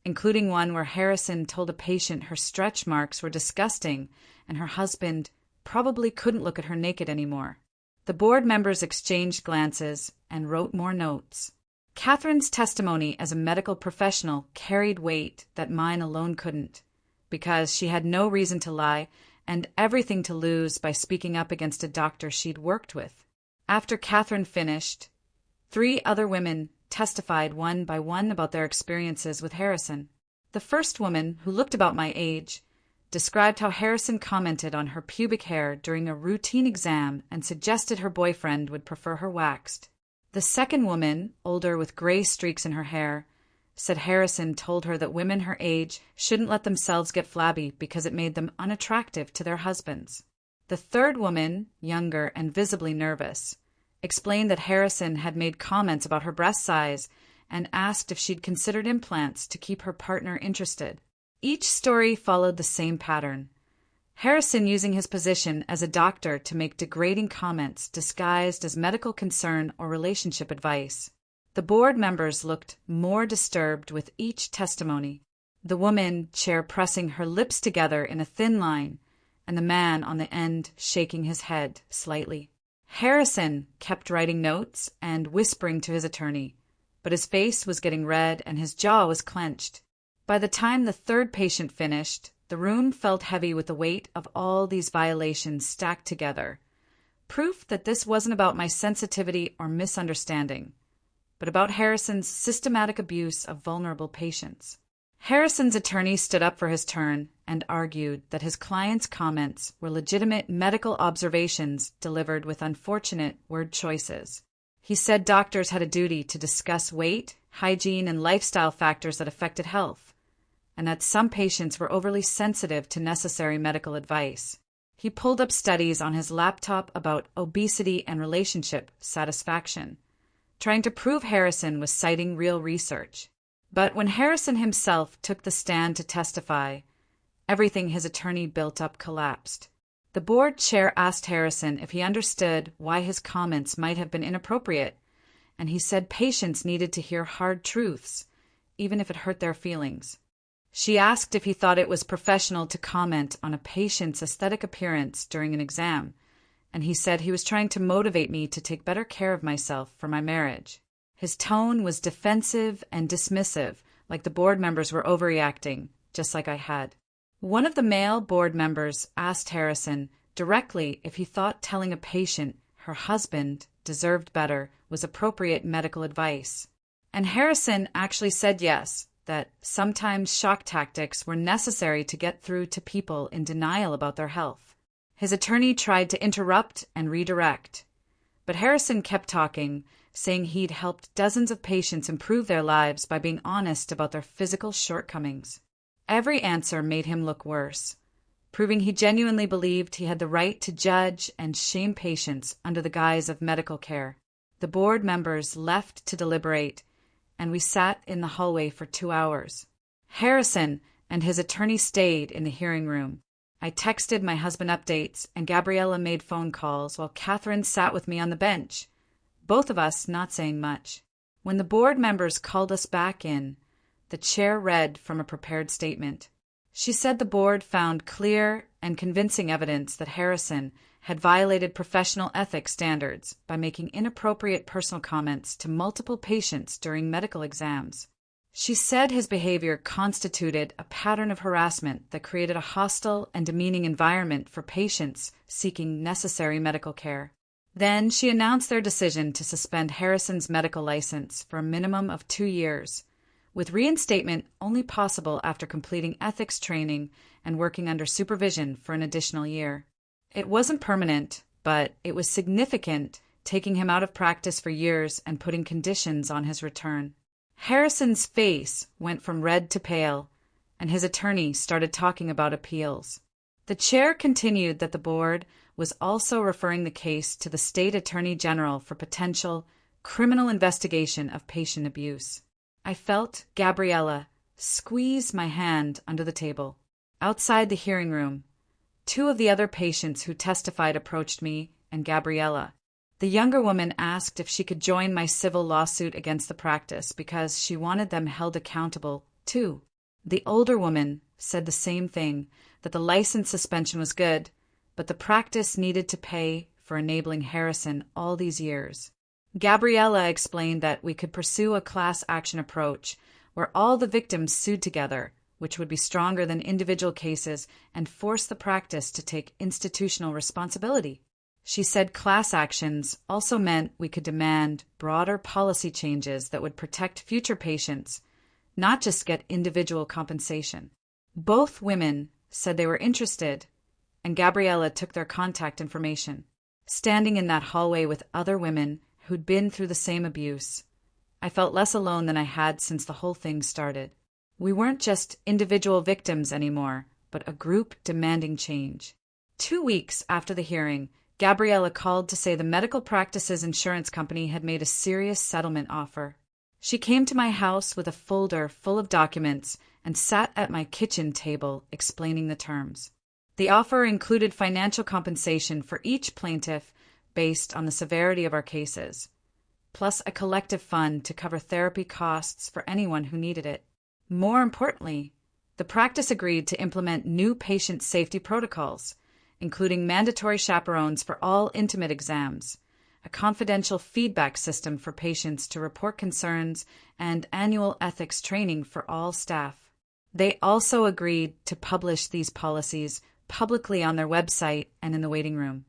including one where Harrison told a patient her stretch marks were disgusting and her husband probably couldn't look at her naked anymore. The board members exchanged glances and wrote more notes. Catherine's testimony as a medical professional carried weight that mine alone couldn't, because she had no reason to lie and everything to lose by speaking up against a doctor she'd worked with. After Catherine finished, 3 other women testified one by one about their experiences with Harrison. The first woman, who looked about my age, described how Harrison commented on her pubic hair during a routine exam and suggested her boyfriend would prefer her waxed. The second woman, older with gray streaks in her hair, said Harrison told her that women her age shouldn't let themselves get flabby because it made them unattractive to their husbands. The third woman, younger and visibly nervous, explained that Harrison had made comments about her breast size and asked if she'd considered implants to keep her partner interested. Each story followed the same pattern. Harrison using his position as a doctor to make degrading comments disguised as medical concern or relationship advice. The board members looked more disturbed with each testimony, the woman chair pressing her lips together in a thin line, and the man on the end shaking his head slightly. Harrison kept writing notes and whispering to his attorney, but his face was getting red and his jaw was clenched. By the time the third patient finished, the room felt heavy with the weight of all these violations stacked together. Proof that this wasn't about my sensitivity or misunderstanding, but about Harrison's systematic abuse of vulnerable patients. Harrison's attorney stood up for his turn and argued that his client's comments were legitimate medical observations delivered with unfortunate word choices. He said doctors had a duty to discuss weight, hygiene, and lifestyle factors that affected health, and that some patients were overly sensitive to necessary medical advice. He pulled up studies on his laptop about obesity and relationship satisfaction, trying to prove Harrison was citing real research. But when Harrison himself took the stand to testify, everything his attorney built up collapsed. The board chair asked Harrison if he understood why his comments might have been inappropriate, and he said patients needed to hear hard truths, even if it hurt their feelings. She asked if he thought it was professional to comment on a patient's aesthetic appearance during an exam, and he said he was trying to motivate me to take better care of myself for my marriage. His tone was defensive and dismissive, like the board members were overreacting, just like I had. One of the male board members asked Harrison directly if he thought telling a patient her husband deserved better was appropriate medical advice. And Harrison actually said yes, that sometimes shock tactics were necessary to get through to people in denial about their health. His attorney tried to interrupt and redirect, but Harrison kept talking, saying he'd helped dozens of patients improve their lives by being honest about their physical shortcomings. Every answer made him look worse, proving he genuinely believed he had the right to judge and shame patients under the guise of medical care. The board members left to deliberate, and we sat in the hallway for 2 hours. Harrison and his attorney stayed in the hearing room. I texted my husband updates, and Gabriella made phone calls while Catherine sat with me on the bench, both of us not saying much. When the board members called us back in, the chair read from a prepared statement. She said the board found clear and convincing evidence that Harrison had violated professional ethics standards by making inappropriate personal comments to multiple patients during medical exams. She said his behavior constituted a pattern of harassment that created a hostile and demeaning environment for patients seeking necessary medical care. Then she announced their decision to suspend Harrison's medical license for a minimum of 2 years, with reinstatement only possible after completing ethics training and working under supervision for an additional year. It wasn't permanent, but it was significant, taking him out of practice for years and putting conditions on his return. Harrison's face went from red to pale, and his attorney started talking about appeals. The chair continued that the board was also referring the case to the state attorney general for potential criminal investigation of patient abuse. I felt Gabriella squeeze my hand under the table. Outside the hearing room, 2 of the other patients who testified approached me and Gabriella. The younger woman asked if she could join my civil lawsuit against the practice because she wanted them held accountable, too. The older woman said the same thing, that the license suspension was good, but the practice needed to pay for enabling Harrison all these years. Gabriella explained that we could pursue a class action approach where all the victims sued together, which would be stronger than individual cases and force the practice to take institutional responsibility. She said class actions also meant we could demand broader policy changes that would protect future patients, not just get individual compensation. Both women said they were interested, and Gabriella took their contact information. Standing in that hallway with other women who'd been through the same abuse, I felt less alone than I had since the whole thing started. We weren't just individual victims anymore, but a group demanding change. 2 weeks after the hearing, Gabriella called to say the medical practices insurance company had made a serious settlement offer. She came to my house with a folder full of documents and sat at my kitchen table explaining the terms. The offer included financial compensation for each plaintiff based on the severity of our cases. plus a collective fund to cover therapy costs for anyone who needed it. More importantly, the practice agreed to implement new patient safety protocols, including mandatory chaperones for all intimate exams, a confidential feedback system for patients to report concerns, and annual ethics training for all staff. They also agreed to publish these policies publicly on their website and in the waiting room.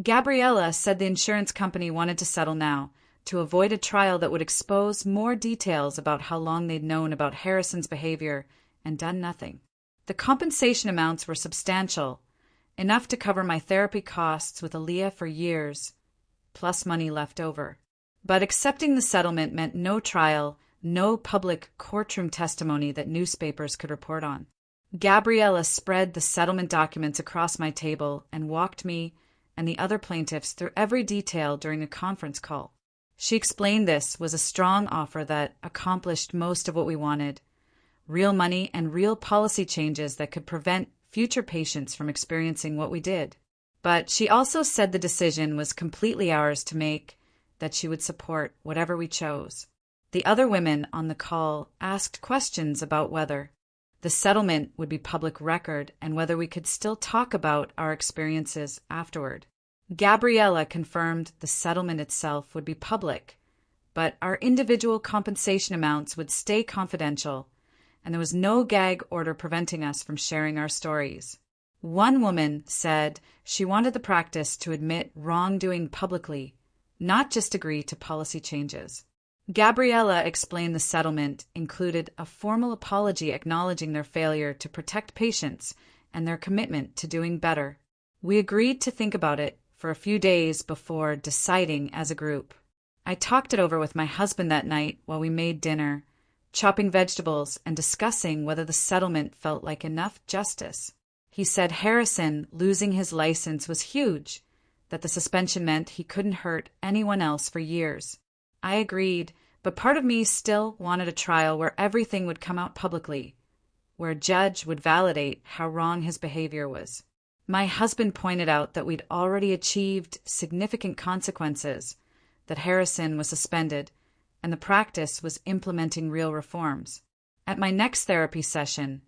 Gabriella said the insurance company wanted to settle now to avoid a trial that would expose more details about how long they'd known about Harrison's behavior and done nothing. The compensation amounts were substantial, enough to cover my therapy costs with Aaliyah for years, plus money left over. But accepting the settlement meant no trial, no public courtroom testimony that newspapers could report on. Gabriella spread the settlement documents across my table and walked me and the other plaintiffs through every detail during a conference call. She explained this was a strong offer that accomplished most of what we wanted: real money and real policy changes that could prevent future patients from experiencing what we did. But she also said the decision was completely ours to make, that she would support whatever we chose. The other women on the call asked questions about whether the settlement would be public record and whether we could still talk about our experiences afterward. Gabriella confirmed the settlement itself would be public, but our individual compensation amounts would stay confidential, and there was no gag order preventing us from sharing our stories. One woman said she wanted the practice to admit wrongdoing publicly, not just agree to policy changes. Gabriella explained the settlement included a formal apology acknowledging their failure to protect patients and their commitment to doing better. We agreed to think about it for a few days before deciding as a group. I talked it over with my husband that night while we made dinner, chopping vegetables and discussing whether the settlement felt like enough justice. He said Harrison losing his license was huge, that the suspension meant he couldn't hurt anyone else for years. I agreed, but part of me still wanted a trial where everything would come out publicly, where a judge would validate how wrong his behavior was. My husband pointed out that we'd already achieved significant consequences, that Harrison was suspended, and the practice was implementing real reforms. At my next therapy session,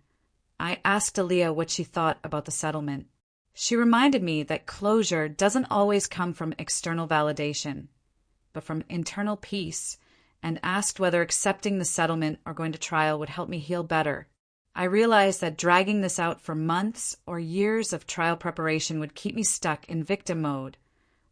I asked Aaliyah what she thought about the settlement. She reminded me that closure doesn't always come from external validation, but from internal peace, and asked whether accepting the settlement or going to trial would help me heal better. I realized that dragging this out for months or years of trial preparation would keep me stuck in victim mode,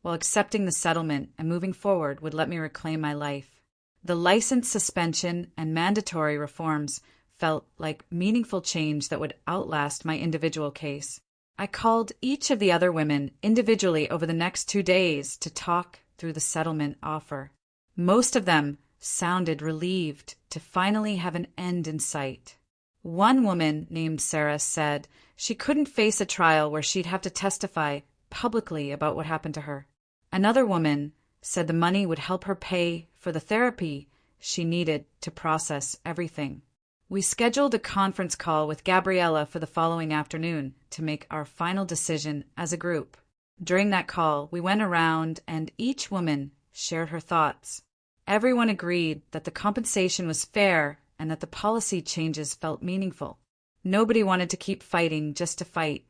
while accepting the settlement and moving forward would let me reclaim my life. The license suspension and mandatory reforms felt like meaningful change that would outlast my individual case. I called each of the other women individually over the next 2 days to talk through the settlement offer. Most of them sounded relieved to finally have an end in sight. One woman named Sarah said she couldn't face a trial where she'd have to testify publicly about what happened to her. Another woman said the money would help her pay for the therapy she needed to process everything. We scheduled a conference call with Gabriella for the following afternoon to make our final decision as a group. During that call, we went around and each woman shared her thoughts. Everyone agreed that the compensation was fair and that the policy changes felt meaningful. Nobody wanted to keep fighting just to fight.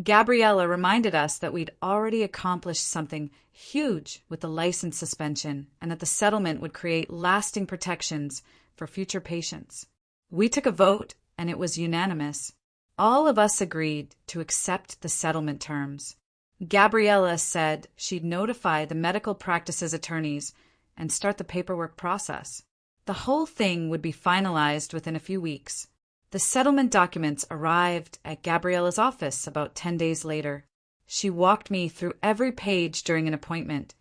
Gabriella reminded us that we'd already accomplished something huge with the license suspension and that the settlement would create lasting protections for future patients. We took a vote and it was unanimous. All of us agreed to accept the settlement terms. Gabriella said she'd notify the medical practices attorneys and start the paperwork process. The whole thing would be finalized within a few weeks. The settlement documents arrived at Gabriella's office about 10 days later. She walked me through every page during an appointment,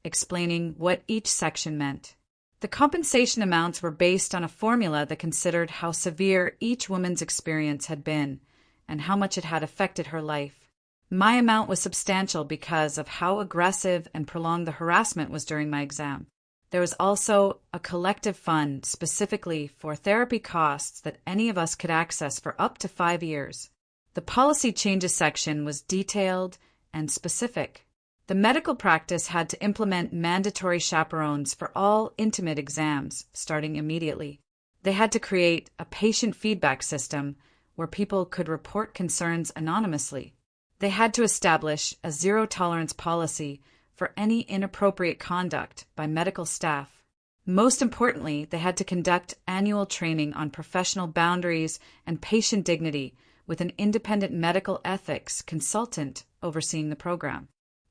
explaining what each section meant. The compensation amounts were based on a formula that considered how severe each woman's experience had been and how much it had affected her life. My amount was substantial because of how aggressive and prolonged the harassment was during my exam. There was also a collective fund specifically for therapy costs that any of us could access for up to 5 years. The policy changes section was detailed and specific. The medical practice had to implement mandatory chaperones for all intimate exams, starting immediately. They had to create a patient feedback system where people could report concerns anonymously. They had to establish a zero-tolerance policy for any inappropriate conduct by medical staff. Most importantly, they had to conduct annual training on professional boundaries and patient dignity with an independent medical ethics consultant overseeing the program.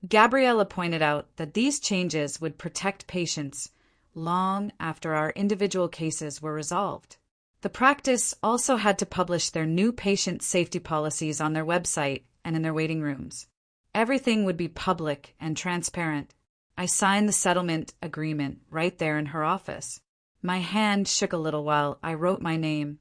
Gabriella pointed out that these changes would protect patients long after our individual cases were resolved. The practice also had to publish their new patient safety policies on their website and in their waiting rooms. Everything would be public and transparent. I signed the settlement agreement right there in her office. My hand shook a little while I wrote my name,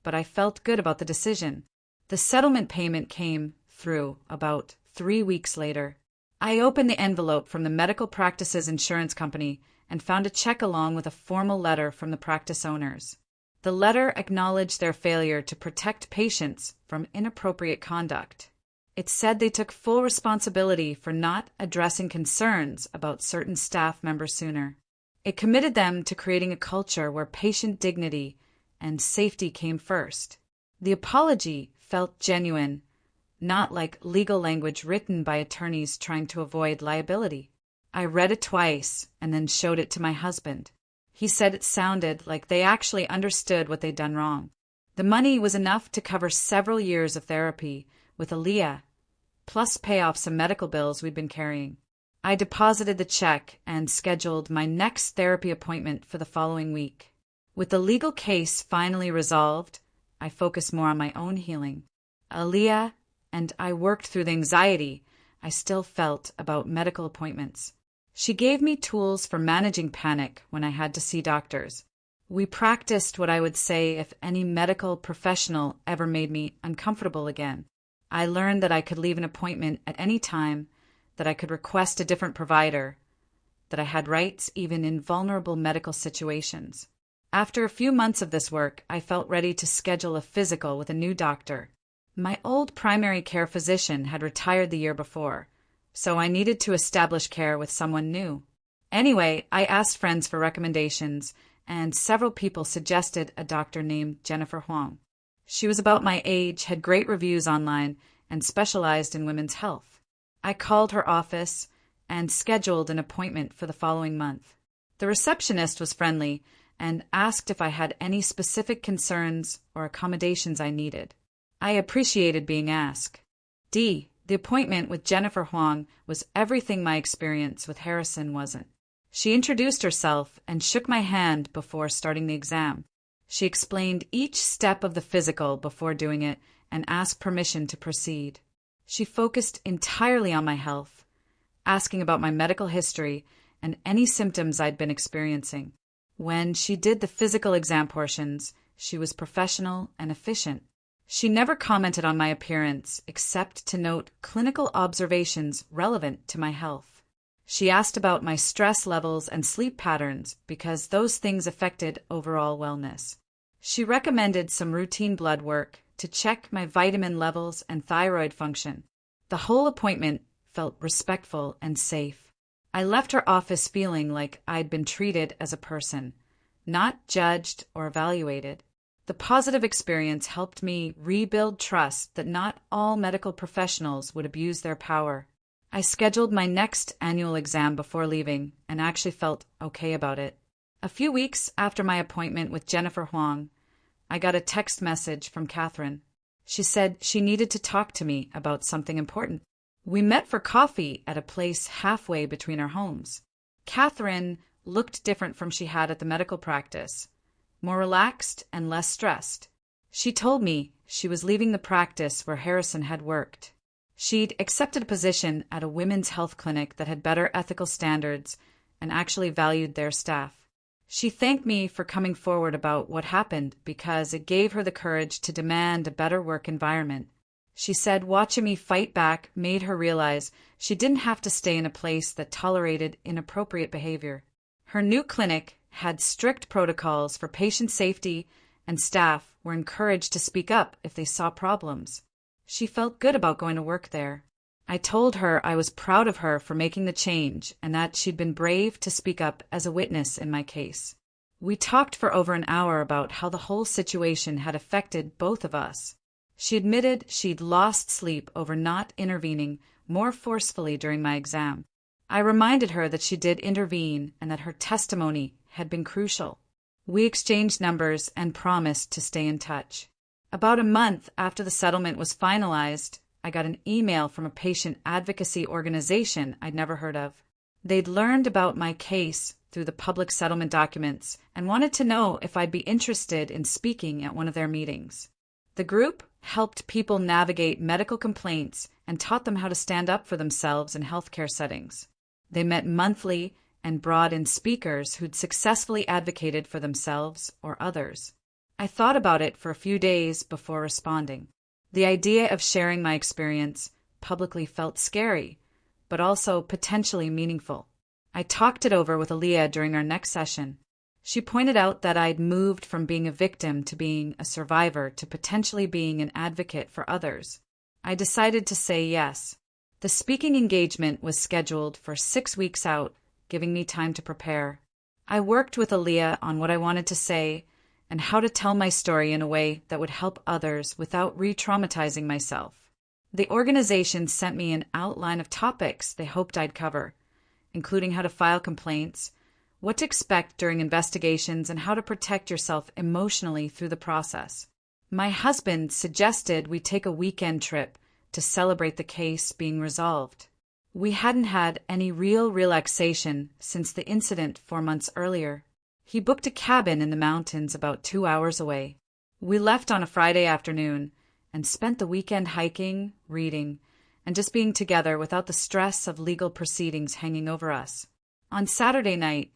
but I felt good about the decision. The settlement payment came through about 3 weeks later. I opened the envelope from the medical practice's insurance company and found a check along with a formal letter from the practice owners. The letter acknowledged their failure to protect patients from inappropriate conduct. It said they took full responsibility for not addressing concerns about certain staff members sooner. It committed them to creating a culture where patient dignity and safety came first. The apology felt genuine, not like legal language written by attorneys trying to avoid liability. I read it twice and then showed it to my husband. He said it sounded like they actually understood what they'd done wrong. The money was enough to cover several years of therapy with Aaliyah, plus pay off some medical bills we'd been carrying. I deposited the check and scheduled my next therapy appointment for the following week. With the legal case finally resolved, I focused more on my own healing. Aaliyah and I worked through the anxiety I still felt about medical appointments. She gave me tools for managing panic when I had to see doctors. We practiced what I would say if any medical professional ever made me uncomfortable again. I learned that I could leave an appointment at any time, that I could request a different provider, that I had rights even in vulnerable medical situations. After a few months of this work, I felt ready to schedule a physical with a new doctor. My old primary care physician had retired the year before, so I needed to establish care with someone new. Anyway, I asked friends for recommendations, and several people suggested a doctor named Jennifer Huang. She was about my age, had great reviews online, and specialized in women's health. I called her office and scheduled an appointment for the following month. The receptionist was friendly and asked if I had any specific concerns or accommodations I needed. I appreciated being asked. The appointment with Jennifer Huang was everything my experience with Harrison wasn't. She introduced herself and shook my hand before starting the exam. She explained each step of the physical before doing it and asked permission to proceed. She focused entirely on my health, asking about my medical history and any symptoms I'd been experiencing. When she did the physical exam portions, she was professional and efficient. She never commented on my appearance except to note clinical observations relevant to my health. She asked about my stress levels and sleep patterns because those things affected overall wellness. She recommended some routine blood work to check my vitamin levels and thyroid function. The whole appointment felt respectful and safe. I left her office feeling like I'd been treated as a person, not judged or evaluated. The positive experience helped me rebuild trust that not all medical professionals would abuse their power. I scheduled my next annual exam before leaving and actually felt okay about it. A few weeks after my appointment with Jennifer Huang, I got a text message from Catherine. She said she needed to talk to me about something important. We met for coffee at a place halfway between our homes. Catherine looked different from she had at the medical practice, more relaxed and less stressed. She told me she was leaving the practice where Harrison had worked. She'd accepted a position at a women's health clinic that had better ethical standards and actually valued their staff. She thanked me for coming forward about what happened because it gave her the courage to demand a better work environment. She said watching me fight back made her realize she didn't have to stay in a place that tolerated inappropriate behavior. Her new clinic had strict protocols for patient safety, and staff were encouraged to speak up if they saw problems. She felt good about going to work there. I told her I was proud of her for making the change and that she'd been brave to speak up as a witness in my case. We talked for over an hour about how the whole situation had affected both of us. She admitted she'd lost sleep over not intervening more forcefully during my exam. I reminded her that she did intervene and that her testimony had been crucial. We exchanged numbers and promised to stay in touch. About a month after the settlement was finalized, I got an email from a patient advocacy organization I'd never heard of. They'd learned about my case through the public settlement documents and wanted to know if I'd be interested in speaking at one of their meetings. The group helped people navigate medical complaints and taught them how to stand up for themselves in healthcare settings. They met monthly and brought in speakers who'd successfully advocated for themselves or others. I thought about it for a few days before responding. The idea of sharing my experience publicly felt scary, but also potentially meaningful. I talked it over with Aaliyah during our next session. She pointed out that I'd moved from being a victim to being a survivor to potentially being an advocate for others. I decided to say yes. The speaking engagement was scheduled for 6 weeks out, giving me time to prepare. I worked with Aaliyah on what I wanted to say and how to tell my story in a way that would help others without re-traumatizing myself. The organization sent me an outline of topics they hoped I'd cover, including how to file complaints, what to expect during investigations, and how to protect yourself emotionally through the process. My husband suggested we take a weekend trip to celebrate the case being resolved. We hadn't had any real relaxation since the incident 4 months earlier. He booked a cabin in the mountains about 2 hours away. We left on a Friday afternoon and spent the weekend hiking, reading, and just being together without the stress of legal proceedings hanging over us. On Saturday night,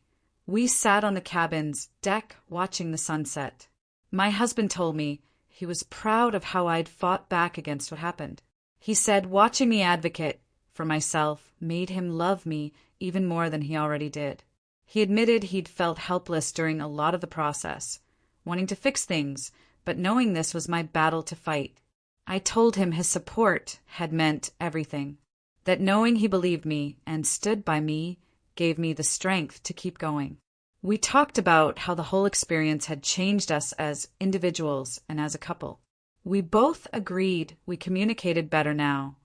we sat on the cabin's deck watching the sunset. My husband told me he was proud of how I'd fought back against what happened. He said watching me advocate for myself made him love me even more than he already did. He admitted he'd felt helpless during a lot of the process, wanting to fix things, but knowing this was my battle to fight. I told him his support had meant everything, that knowing he believed me and stood by me gave me the strength to keep going. We talked about how the whole experience had changed us as individuals and as a couple. We both agreed we communicated better now,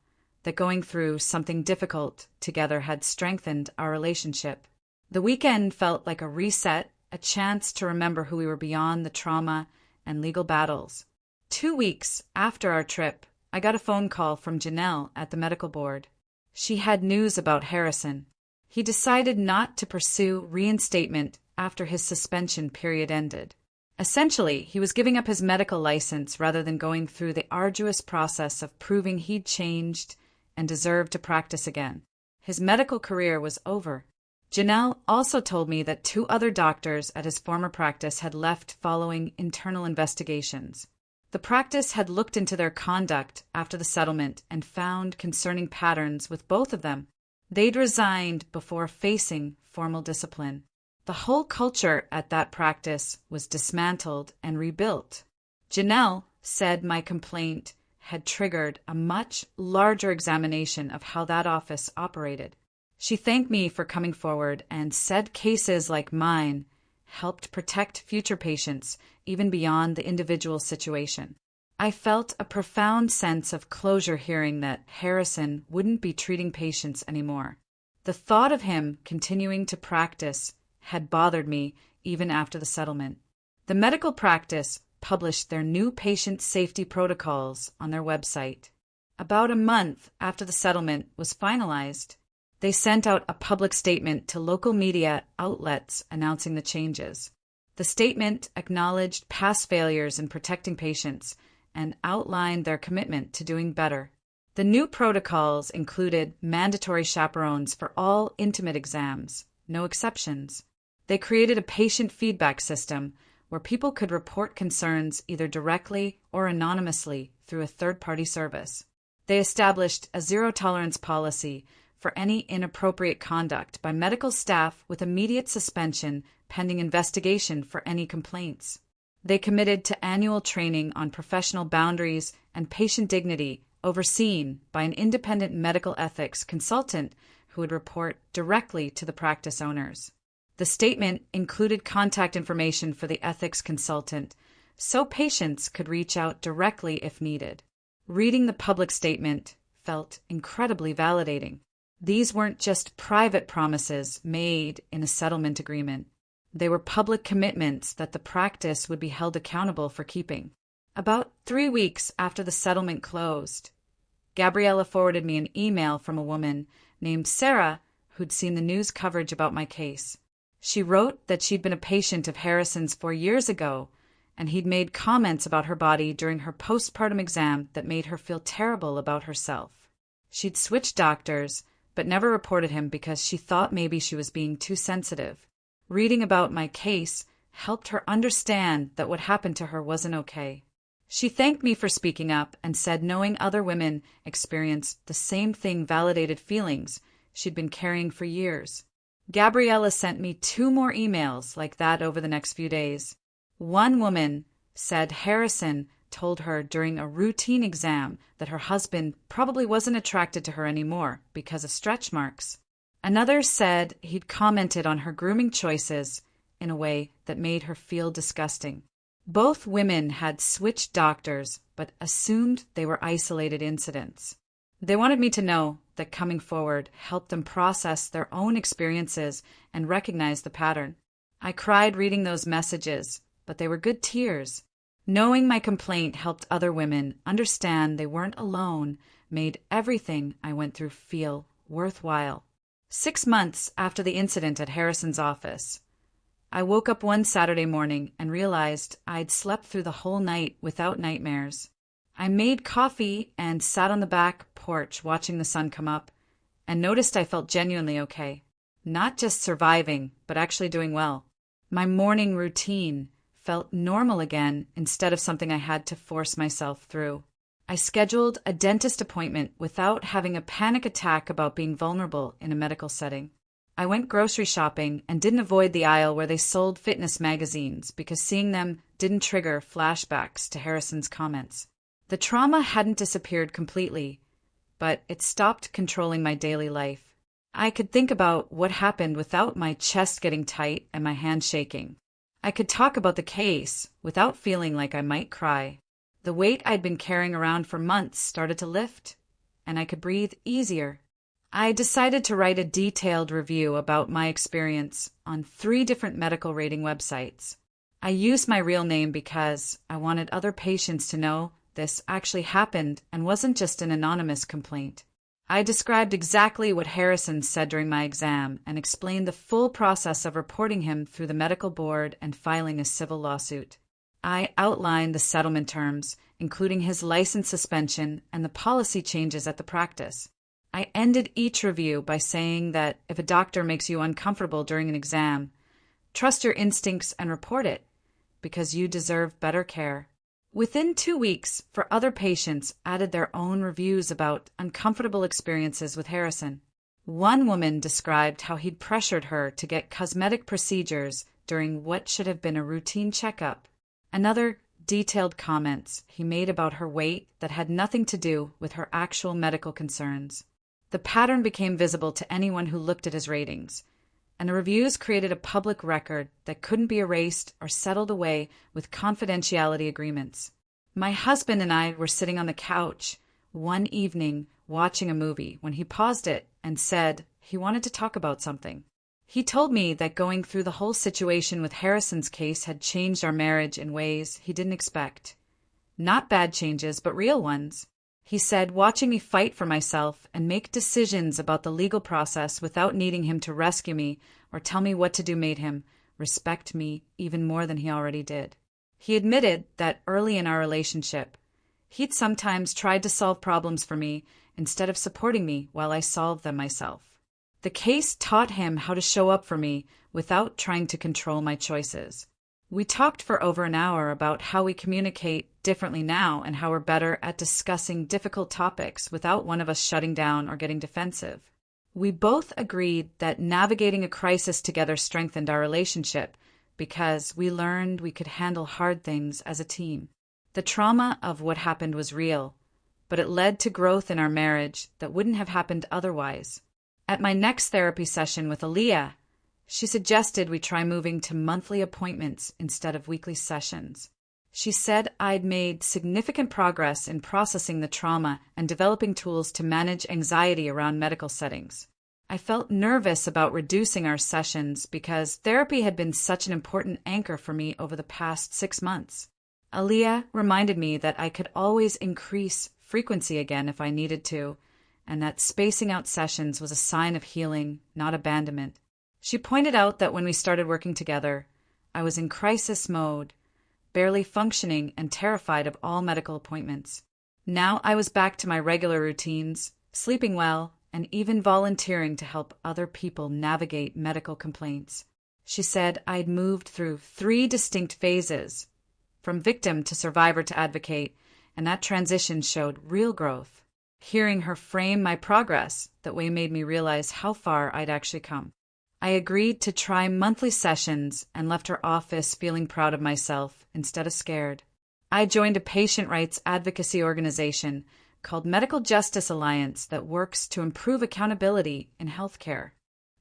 that going through something difficult together had strengthened our relationship. The weekend felt like a reset, a chance to remember who we were beyond the trauma and legal battles. 2 weeks after our trip, I got a phone call from Janelle at the medical board. She had news about Harrison. He decided not to pursue reinstatement after his suspension period ended. Essentially, he was giving up his medical license rather than going through the arduous process of proving he'd changed and deserved to practice again. His medical career was over. Janelle also told me that 2 other doctors at his former practice had left following internal investigations. The practice had looked into their conduct after the settlement and found concerning patterns with both of them. They'd resigned before facing formal discipline. The whole culture at that practice was dismantled and rebuilt. Janelle said my complaint had triggered a much larger examination of how that office operated. She thanked me for coming forward and said cases like mine helped protect future patients even beyond the individual situation. I felt a profound sense of closure hearing that Harrison wouldn't be treating patients anymore. The thought of him continuing to practice had bothered me even after the settlement. The medical practice published their new patient safety protocols on their website. About a month after the settlement was finalized, they sent out a public statement to local media outlets announcing the changes. The statement acknowledged past failures in protecting patients and outlined their commitment to doing better. The new protocols included mandatory chaperones for all intimate exams, no exceptions. They created a patient feedback system where people could report concerns either directly or anonymously through a third-party service. They established a zero-tolerance policy for any inappropriate conduct by medical staff with immediate suspension pending investigation for any complaints. They committed to annual training on professional boundaries and patient dignity overseen by an independent medical ethics consultant who would report directly to the practice owners. The statement included contact information for the ethics consultant, so patients could reach out directly if needed. Reading the public statement felt incredibly validating. These weren't just private promises made in a settlement agreement. They were public commitments that the practice would be held accountable for keeping. About 3 weeks after the settlement closed, Gabriella forwarded me an email from a woman named Sarah who'd seen the news coverage about my case. She wrote that she'd been a patient of Harrison's 4 years ago, and he'd made comments about her body during her postpartum exam that made her feel terrible about herself. She'd switched doctors, but never reported him because she thought maybe she was being too sensitive. Reading about my case helped her understand that what happened to her wasn't okay. She thanked me for speaking up and said knowing other women experienced the same thing validated feelings she'd been carrying for years. Gabriella sent me 2 more emails like that over the next few days. One woman said Harrison told her during a routine exam that her husband probably wasn't attracted to her anymore because of stretch marks. Another said he'd commented on her grooming choices in a way that made her feel disgusting. Both women had switched doctors but assumed they were isolated incidents. They wanted me to know that coming forward helped them process their own experiences and recognize the pattern. I cried reading those messages, but they were good tears. Knowing my complaint helped other women understand they weren't alone made everything I went through feel worthwhile. 6 months after the incident at Harrison's office, I woke up one Saturday morning and realized I'd slept through the whole night without nightmares. I made coffee and sat on the back porch watching the sun come up and noticed I felt genuinely okay. Not just surviving, but actually doing well. My morning routine felt normal again instead of something I had to force myself through. I scheduled a dentist appointment without having a panic attack about being vulnerable in a medical setting. I went grocery shopping and didn't avoid the aisle where they sold fitness magazines because seeing them didn't trigger flashbacks to Harrison's comments. The trauma hadn't disappeared completely, but it stopped controlling my daily life. I could think about what happened without my chest getting tight and my hands shaking. I could talk about the case without feeling like I might cry. The weight I'd been carrying around for months started to lift, and I could breathe easier. I decided to write a detailed review about my experience on 3 different medical rating websites. I used my real name because I wanted other patients to know this actually happened and wasn't just an anonymous complaint. I described exactly what Harrison said during my exam and explained the full process of reporting him through the medical board and filing a civil lawsuit. I outlined the settlement terms, including his license suspension and the policy changes at the practice. I ended each review by saying that if a doctor makes you uncomfortable during an exam, trust your instincts and report it, because you deserve better care. Within 2 weeks, other patients added their own reviews about uncomfortable experiences with Harrison. One woman described how he'd pressured her to get cosmetic procedures during what should have been a routine checkup. Another detailed comments he made about her weight that had nothing to do with her actual medical concerns. The pattern became visible to anyone who looked at his ratings, and the reviews created a public record that couldn't be erased or settled away with confidentiality agreements. My husband and I were sitting on the couch one evening watching a movie when he paused it and said he wanted to talk about something. He told me that going through the whole situation with Harrison's case had changed our marriage in ways he didn't expect. Not bad changes, but real ones. He said watching me fight for myself and make decisions about the legal process without needing him to rescue me or tell me what to do made him respect me even more than he already did. He admitted that early in our relationship, he'd sometimes tried to solve problems for me instead of supporting me while I solved them myself. The case taught him how to show up for me without trying to control my choices. We talked for over an hour about how we communicate differently now and how we're better at discussing difficult topics without one of us shutting down or getting defensive. We both agreed that navigating a crisis together strengthened our relationship because we learned we could handle hard things as a team. The trauma of what happened was real, but it led to growth in our marriage that wouldn't have happened otherwise. At my next therapy session with Aaliyah, she suggested we try moving to monthly appointments instead of weekly sessions. She said I'd made significant progress in processing the trauma and developing tools to manage anxiety around medical settings. I felt nervous about reducing our sessions because therapy had been such an important anchor for me over the past 6 months. Aaliyah reminded me that I could always increase frequency again if I needed to, and that spacing out sessions was a sign of healing, not abandonment. She pointed out that when we started working together, I was in crisis mode, barely functioning and terrified of all medical appointments. Now I was back to my regular routines, sleeping well, and even volunteering to help other people navigate medical complaints. She said I'd moved through 3 distinct phases, from victim to survivor to advocate, and that transition showed real growth. Hearing her frame my progress that way made me realize how far I'd actually come. I agreed to try monthly sessions and left her office feeling proud of myself instead of scared. I joined a patient rights advocacy organization called Medical Justice Alliance that works to improve accountability in healthcare.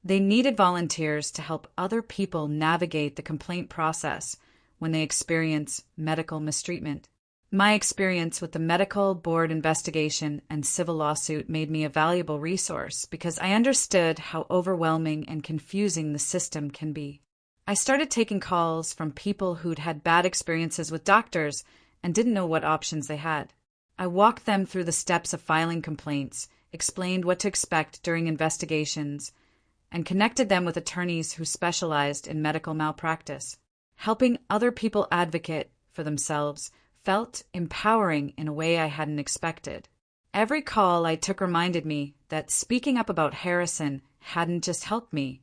They needed volunteers to help other people navigate the complaint process when they experience medical mistreatment. My experience with the medical board investigation and civil lawsuit made me a valuable resource because I understood how overwhelming and confusing the system can be. I started taking calls from people who'd had bad experiences with doctors and didn't know what options they had. I walked them through the steps of filing complaints, explained what to expect during investigations, and connected them with attorneys who specialized in medical malpractice. Helping other people advocate for themselves felt empowering in a way I hadn't expected. Every call I took reminded me that speaking up about Harrison hadn't just helped me,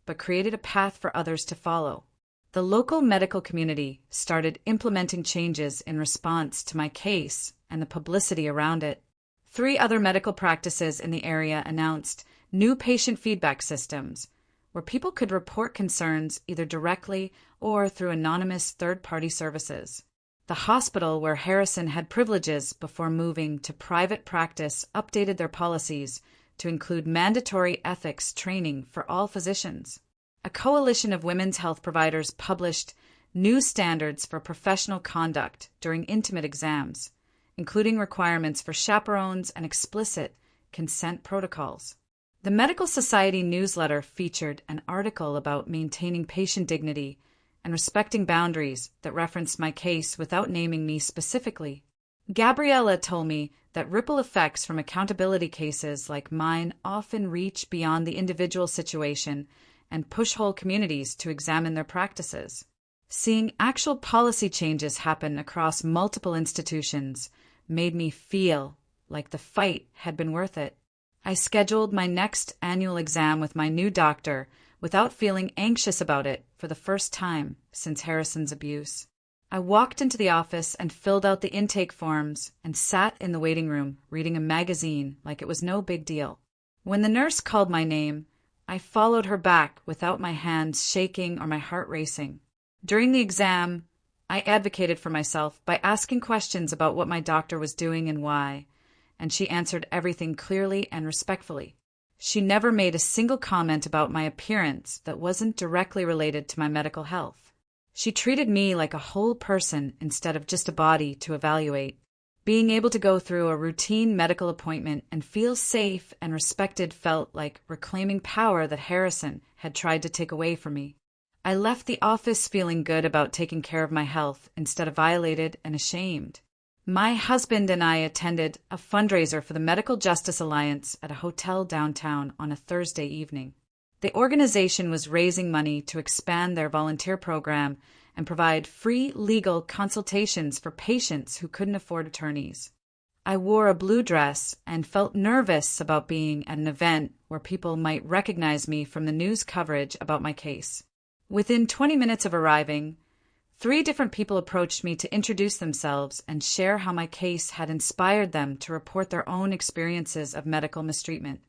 but created a path for others to follow. The local medical community started implementing changes in response to my case and the publicity around it. 3 other medical practices in the area announced new patient feedback systems, where people could report concerns either directly or through anonymous third-party services. The hospital where Harrison had privileges before moving to private practice updated their policies to include mandatory ethics training for all physicians. A coalition of women's health providers published new standards for professional conduct during intimate exams, including requirements for chaperones and explicit consent protocols. The Medical Society newsletter featured an article about maintaining patient dignity and respecting boundaries that referenced my case without naming me specifically. Gabriella told me that ripple effects from accountability cases like mine often reach beyond the individual situation and push whole communities to examine their practices. Seeing actual policy changes happen across multiple institutions made me feel like the fight had been worth it. I scheduled my next annual exam with my new doctor without feeling anxious about it for the first time since Harrison's abuse. I walked into the office and filled out the intake forms and sat in the waiting room reading a magazine like it was no big deal. When the nurse called my name, I followed her back without my hands shaking or my heart racing. During the exam, I advocated for myself by asking questions about what my doctor was doing and why, and she answered everything clearly and respectfully. She never made a single comment about my appearance that wasn't directly related to my medical health. She treated me like a whole person instead of just a body to evaluate. Being able to go through a routine medical appointment and feel safe and respected felt like reclaiming power that Harrison had tried to take away from me. I left the office feeling good about taking care of my health instead of violated and ashamed. My husband and I attended a fundraiser for the Medical Justice Alliance at a hotel downtown on a Thursday evening. The organization was raising money to expand their volunteer program and provide free legal consultations for patients who couldn't afford attorneys. I wore a blue dress and felt nervous about being at an event where people might recognize me from the news coverage about my case. Within 20 minutes of arriving, 3 different people approached me to introduce themselves and share how my case had inspired them to report their own experiences of medical mistreatment.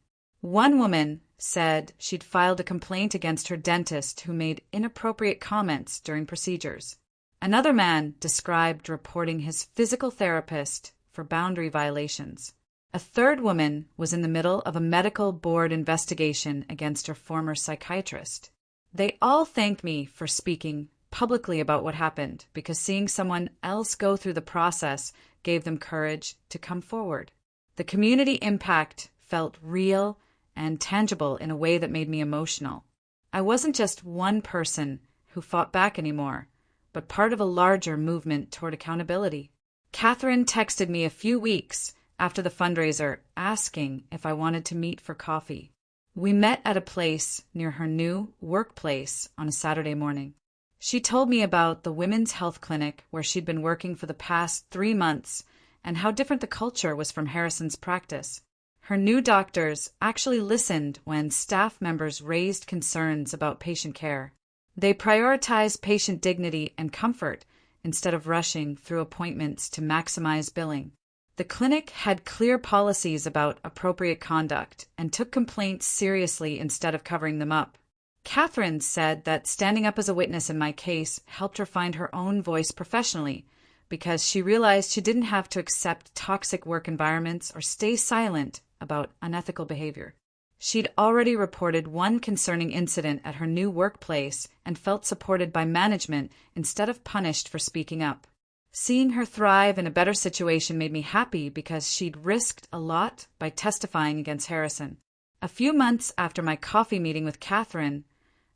One woman said she'd filed a complaint against her dentist who made inappropriate comments during procedures. Another man described reporting his physical therapist for boundary violations. A third woman was in the middle of a medical board investigation against her former psychiatrist. They all thanked me for speaking publicly about what happened, because seeing someone else go through the process gave them courage to come forward. The community impact felt real and tangible in a way that made me emotional. I wasn't just one person who fought back anymore, but part of a larger movement toward accountability. Catherine texted me a few weeks after the fundraiser asking if I wanted to meet for coffee. We met at a place near her new workplace on a Saturday morning. She told me about the women's health clinic where she'd been working for the past 3 months and how different the culture was from Harrison's practice. Her new doctors actually listened when staff members raised concerns about patient care. They prioritized patient dignity and comfort instead of rushing through appointments to maximize billing. The clinic had clear policies about appropriate conduct and took complaints seriously instead of covering them up. Catherine said that standing up as a witness in my case helped her find her own voice professionally, because she realized she didn't have to accept toxic work environments or stay silent about unethical behavior. She'd already reported one concerning incident at her new workplace and felt supported by management instead of punished for speaking up. Seeing her thrive in a better situation made me happy because she'd risked a lot by testifying against Harrison. A few months after my coffee meeting with Catherine,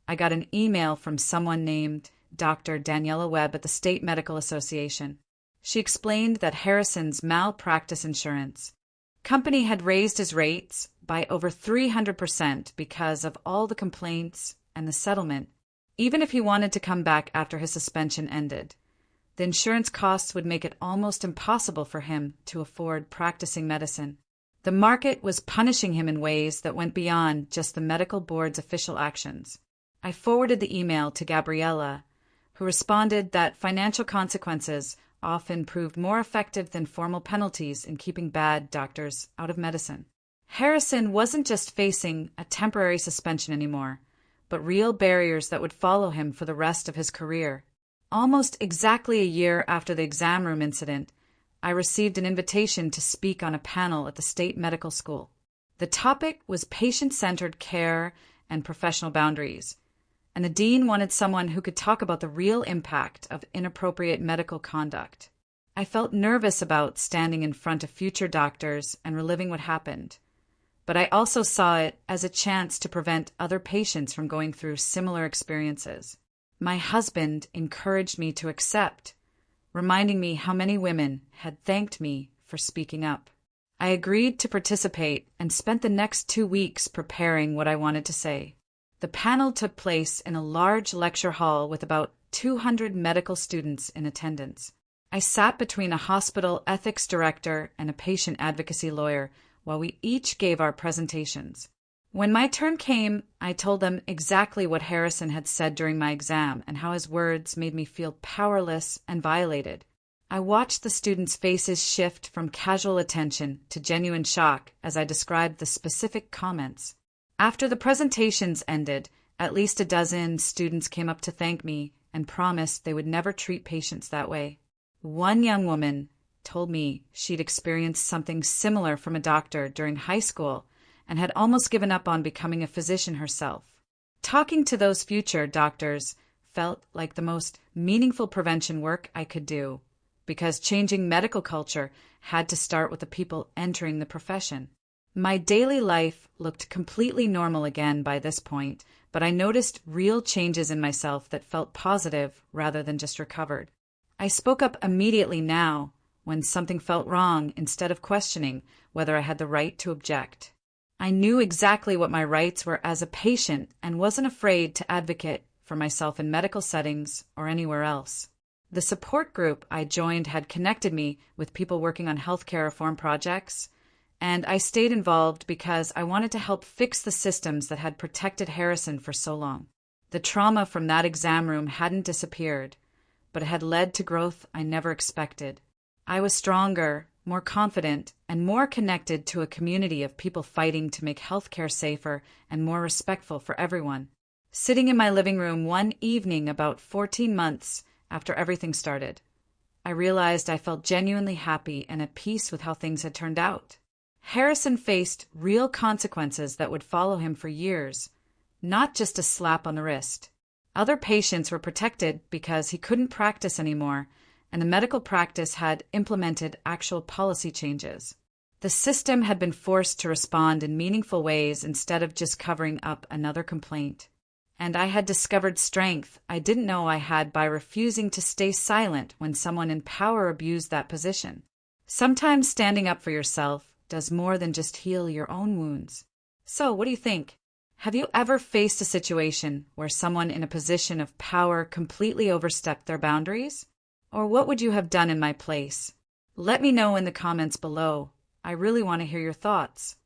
I got an email from someone named Dr. Daniela Webb at the State Medical Association. She explained that Harrison's malpractice insurance company had raised his rates by over 300% because of all the complaints and the settlement. Even if he wanted to come back after his suspension ended, the insurance costs would make it almost impossible for him to afford practicing medicine. The market was punishing him in ways that went beyond just the medical board's official actions. I forwarded the email to Gabriella, who responded that financial consequences often proved more effective than formal penalties in keeping bad doctors out of medicine. Harrison wasn't just facing a temporary suspension anymore, but real barriers that would follow him for the rest of his career. Almost exactly a year after the exam room incident, I received an invitation to speak on a panel at the State Medical School. The topic was patient-centered care and professional boundaries, and the dean wanted someone who could talk about the real impact of inappropriate medical conduct. I felt nervous about standing in front of future doctors and reliving what happened, but I also saw it as a chance to prevent other patients from going through similar experiences. My husband encouraged me to accept, reminding me how many women had thanked me for speaking up. I agreed to participate and spent the next 2 weeks preparing what I wanted to say. The panel took place in a large lecture hall with about 200 medical students in attendance. I sat between a hospital ethics director and a patient advocacy lawyer while we each gave our presentations. When my turn came, I told them exactly what Harrison had said during my exam and how his words made me feel powerless and violated. I watched the students' faces shift from casual attention to genuine shock as I described the specific comments. After the presentations ended, at least a dozen students came up to thank me and promised they would never treat patients that way. One young woman told me she'd experienced something similar from a doctor during high school and had almost given up on becoming a physician herself. Talking to those future doctors felt like the most meaningful prevention work I could do, because changing medical culture had to start with the people entering the profession. My daily life looked completely normal again by this point, but I noticed real changes in myself that felt positive rather than just recovered. I spoke up immediately now when something felt wrong instead of questioning whether I had the right to object. I knew exactly what my rights were as a patient and wasn't afraid to advocate for myself in medical settings or anywhere else. The support group I joined had connected me with people working on healthcare reform projects, and I stayed involved because I wanted to help fix the systems that had protected Harrison for so long. The trauma from that exam room hadn't disappeared, but it had led to growth I never expected. I was stronger, more confident, and more connected to a community of people fighting to make healthcare safer and more respectful for everyone. Sitting in my living room one evening about 14 months after everything started, I realized I felt genuinely happy and at peace with how things had turned out. Harrison faced real consequences that would follow him for years, not just a slap on the wrist. Other patients were protected because he couldn't practice anymore, and the medical practice had implemented actual policy changes. The system had been forced to respond in meaningful ways instead of just covering up another complaint. And I had discovered strength I didn't know I had by refusing to stay silent when someone in power abused that position. Sometimes standing up for yourself does more than just heal your own wounds. So, what do you think? Have you ever faced a situation where someone in a position of power completely overstepped their boundaries? Or what would you have done in my place? Let me know in the comments below. I really want to hear your thoughts.